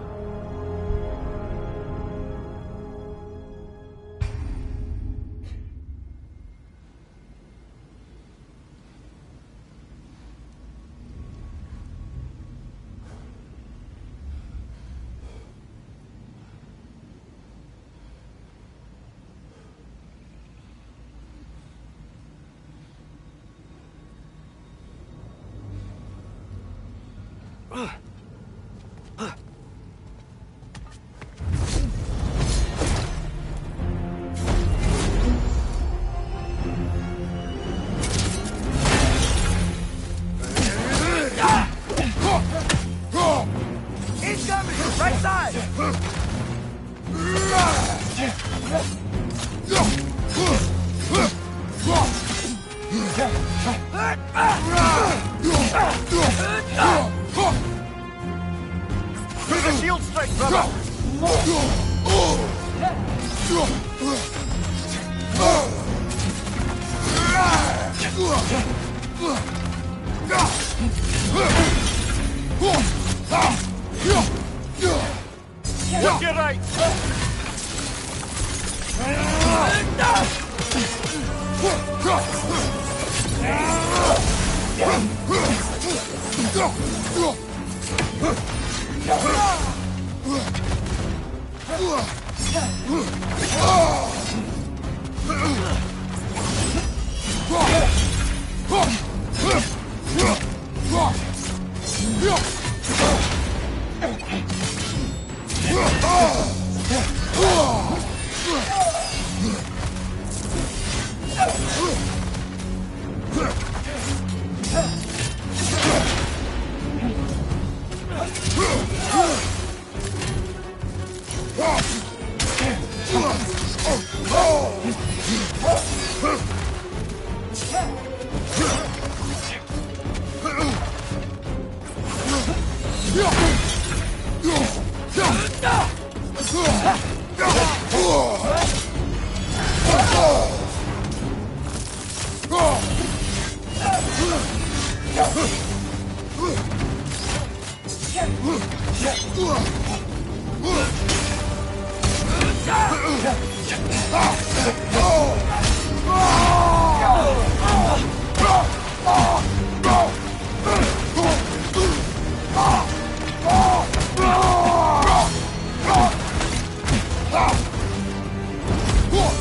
Incoming! Right side!
Use a shield strike, brother! Watch your right!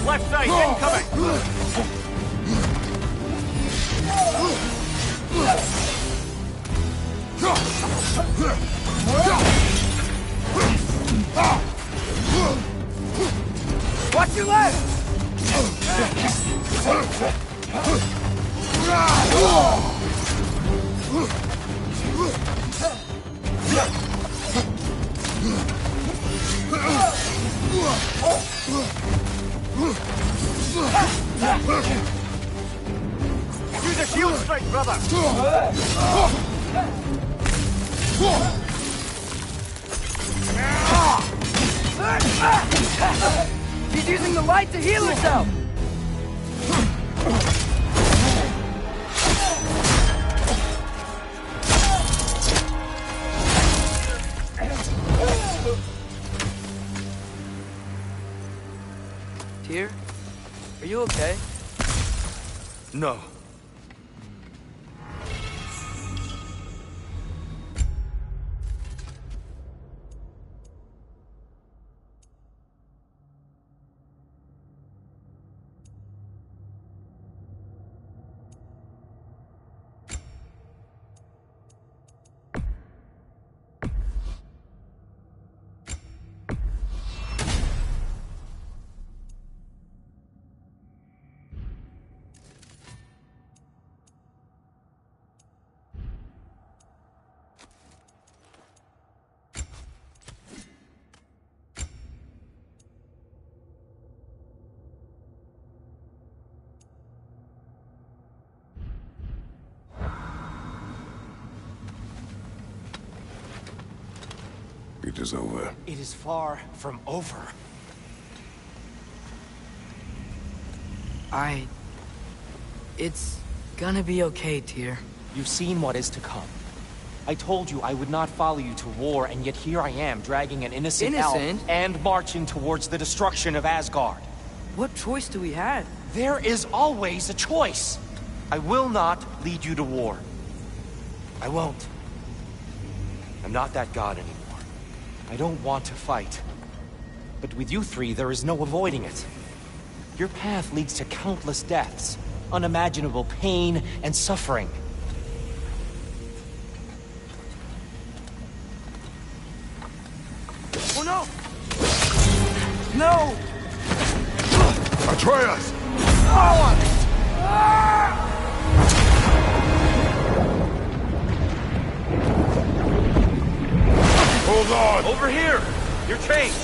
Left side, incoming!
Watch your left!
Use a shield strike, brother!
She's using the light to heal herself! Tyr, are you okay?
No.
It is over.
It is far from over.
It's gonna be okay, Tyr.
You've seen what is to come. I told you I would not follow you to war, and yet here I am, dragging an innocent elf and marching towards the destruction of Asgard.
What choice do we have?
There is always a choice. I will not lead you to war. I won't. I'm not that god anymore. I don't want to fight. But with you three, there is no avoiding it. Your path leads to countless deaths, unimaginable pain and suffering.
Oh no! No!
Atreus! Hold on!
Over here! Your chains!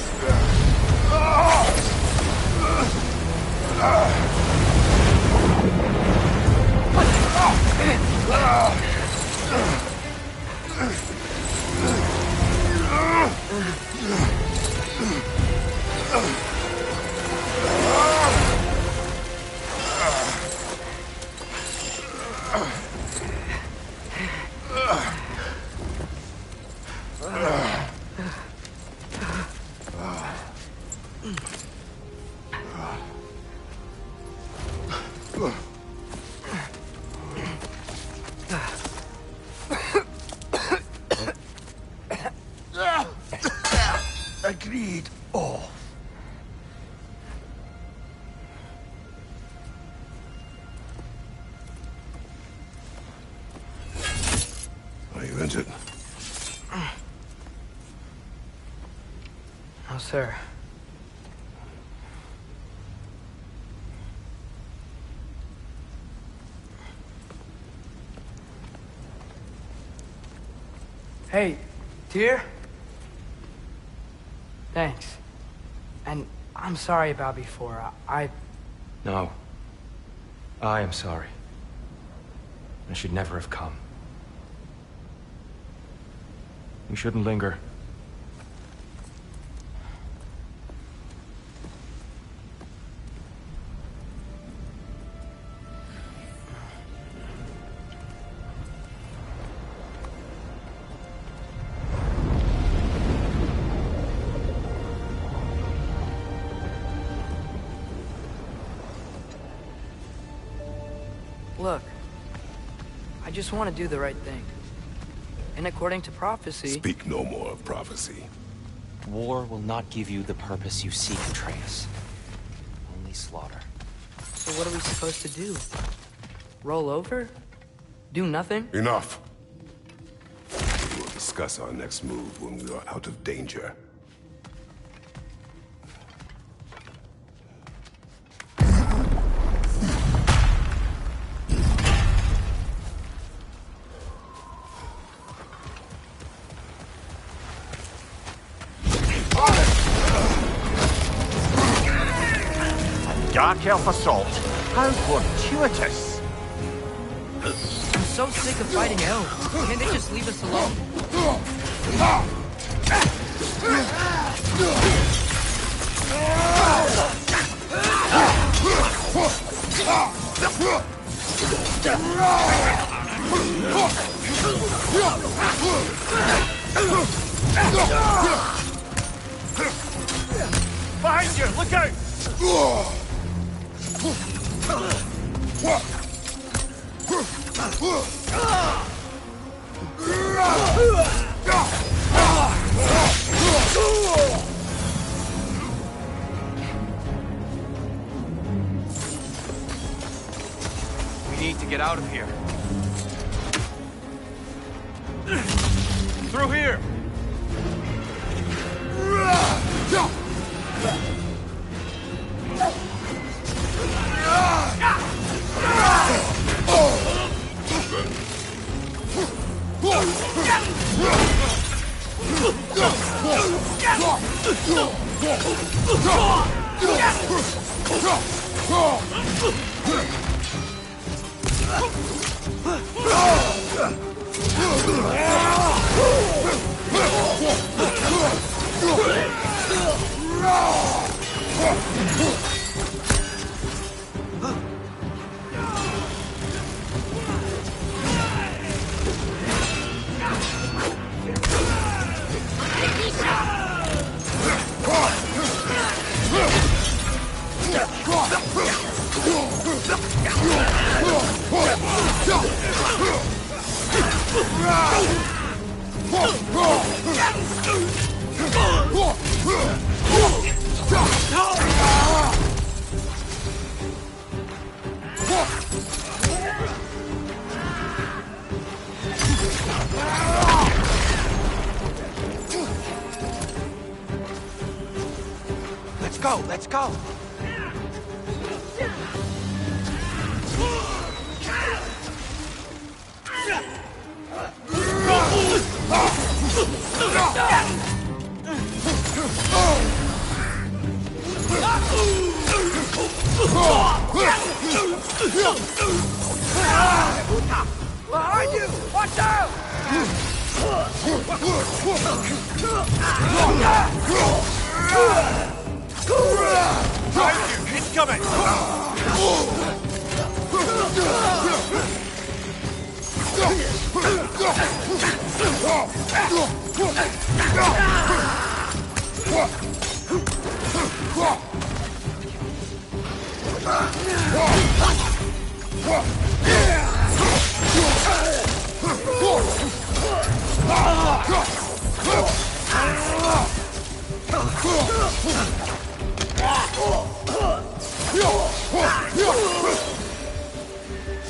Agreed. Oh.
sir. Hey, dear. Thanks. And I'm sorry about before.
No. I am sorry. I should never have come. We shouldn't linger.
Look, I just want to do the right thing. And according to prophecy...
Speak no more of prophecy.
War will not give you the purpose you seek, Atreus. Only slaughter.
So what are we supposed to do? Roll over? Do nothing?
Enough! We will discuss our next move when we are out of danger.
Dark elf assault? How fortuitous!
I'm so sick of fighting elves. Can't they just leave us alone?
Behind you! Look out!
We need to get out of here. Through here!
Let's go!
Behind you! Watch out!
It's coming!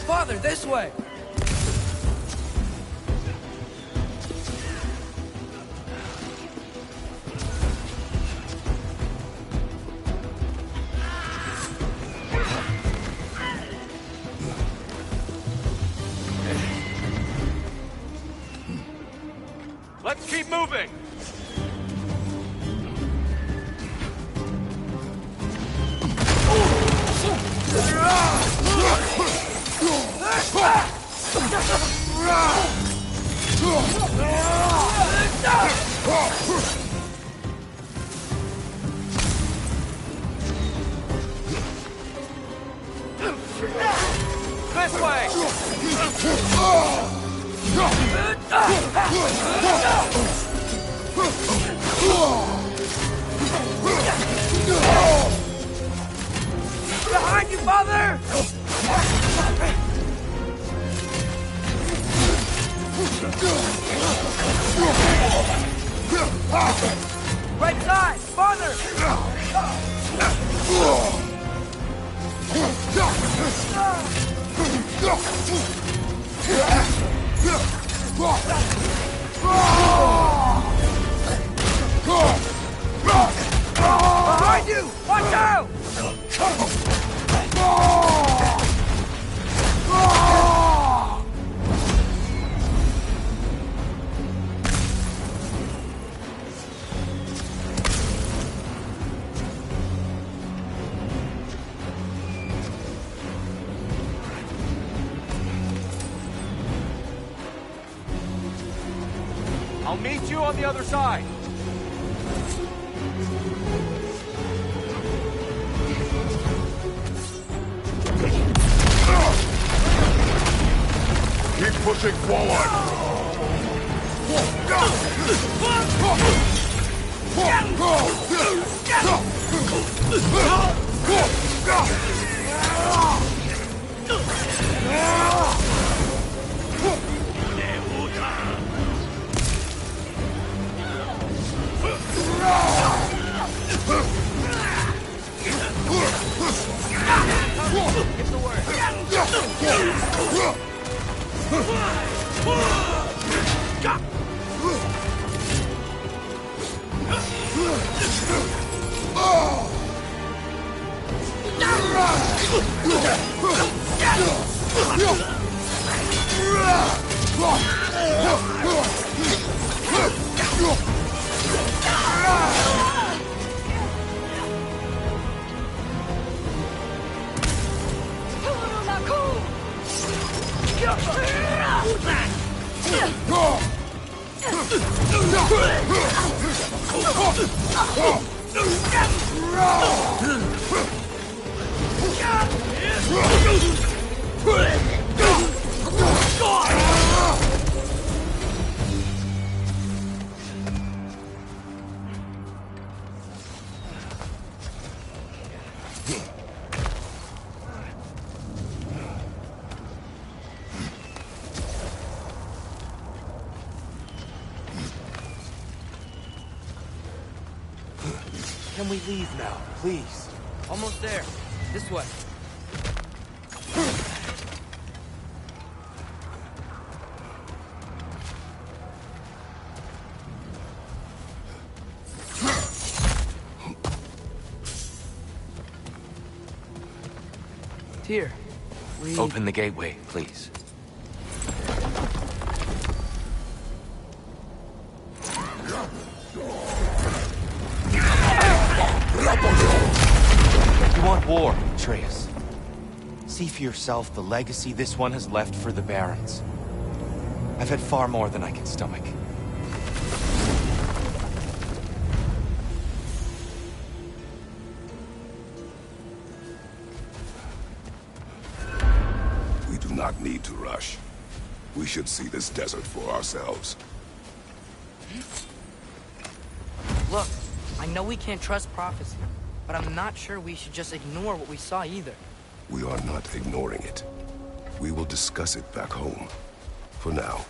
Father, this way!
Let's keep moving! This way!
Behind you, Father! Right side! Father! Behind you! Watch out!
I'll meet you on the other side.
Keep pushing forward!
Get the word.
Can we leave now, please? Almost there. This way. Here.
Open the gateway, please. You want war, Atreus. See for yourself the legacy this one has left for the Barons. I've had far more than I can stomach.
We do not need to rush. We should see this desert for ourselves.
Look, I know we can't trust prophecy, but I'm not sure we should just ignore what we saw either.
We are not ignoring it. We will discuss it back home. For now,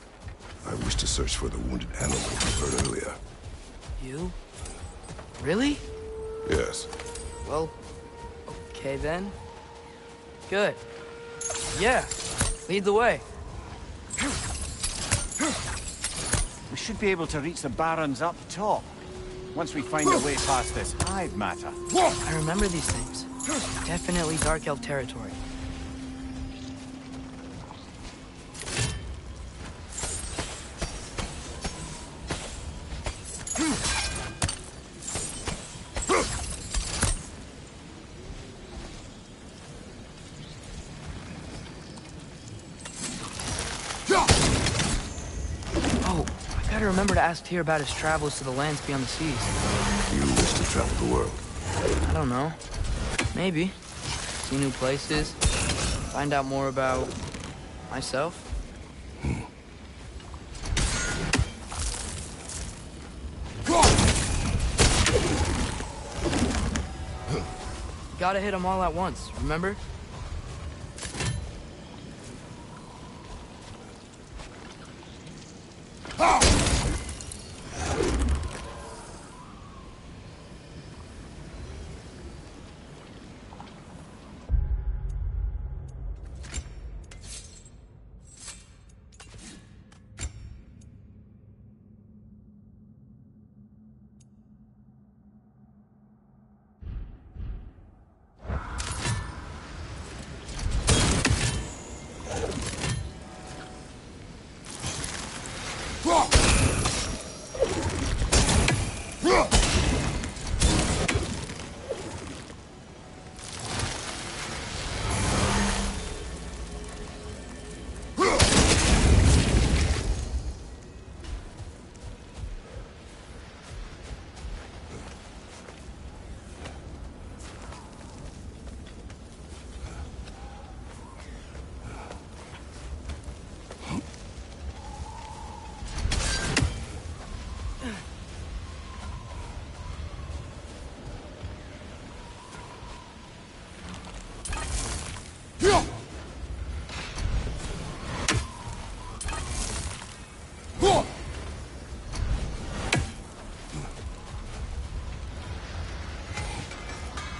I wish to search for the wounded animal you heard earlier.
You? Really?
Yes.
Well, okay then. Good. Yeah, lead the way.
We should be able to reach the Barons up top, once we find a way past this hive matter.
I remember these things. Definitely Dark Elf territory. try to remember to ask Tyr about his travels to the lands beyond the seas.
You wish to travel the world.
I don't know. Maybe. See new places. Find out more about myself. Gotta hit them all at once, remember?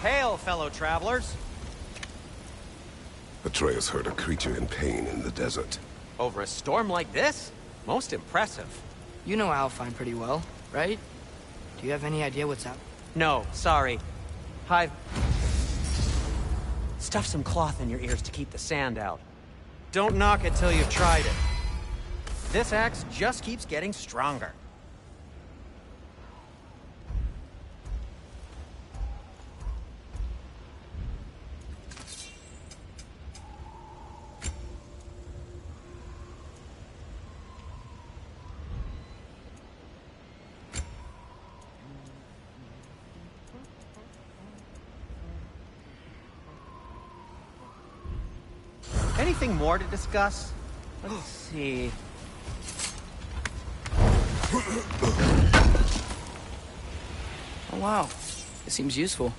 Hail, fellow travelers.
Atreus heard a creature in pain in the desert.
Over a storm like this? Most impressive.
You know Alfheim pretty well, right? Do you have any idea what's up?
No, sorry. I've... Stuff some cloth in your ears to keep the sand out. Don't knock it till you've tried it. This axe just keeps getting stronger. Anything more to discuss? Let's see.
Oh, wow. It seems useful.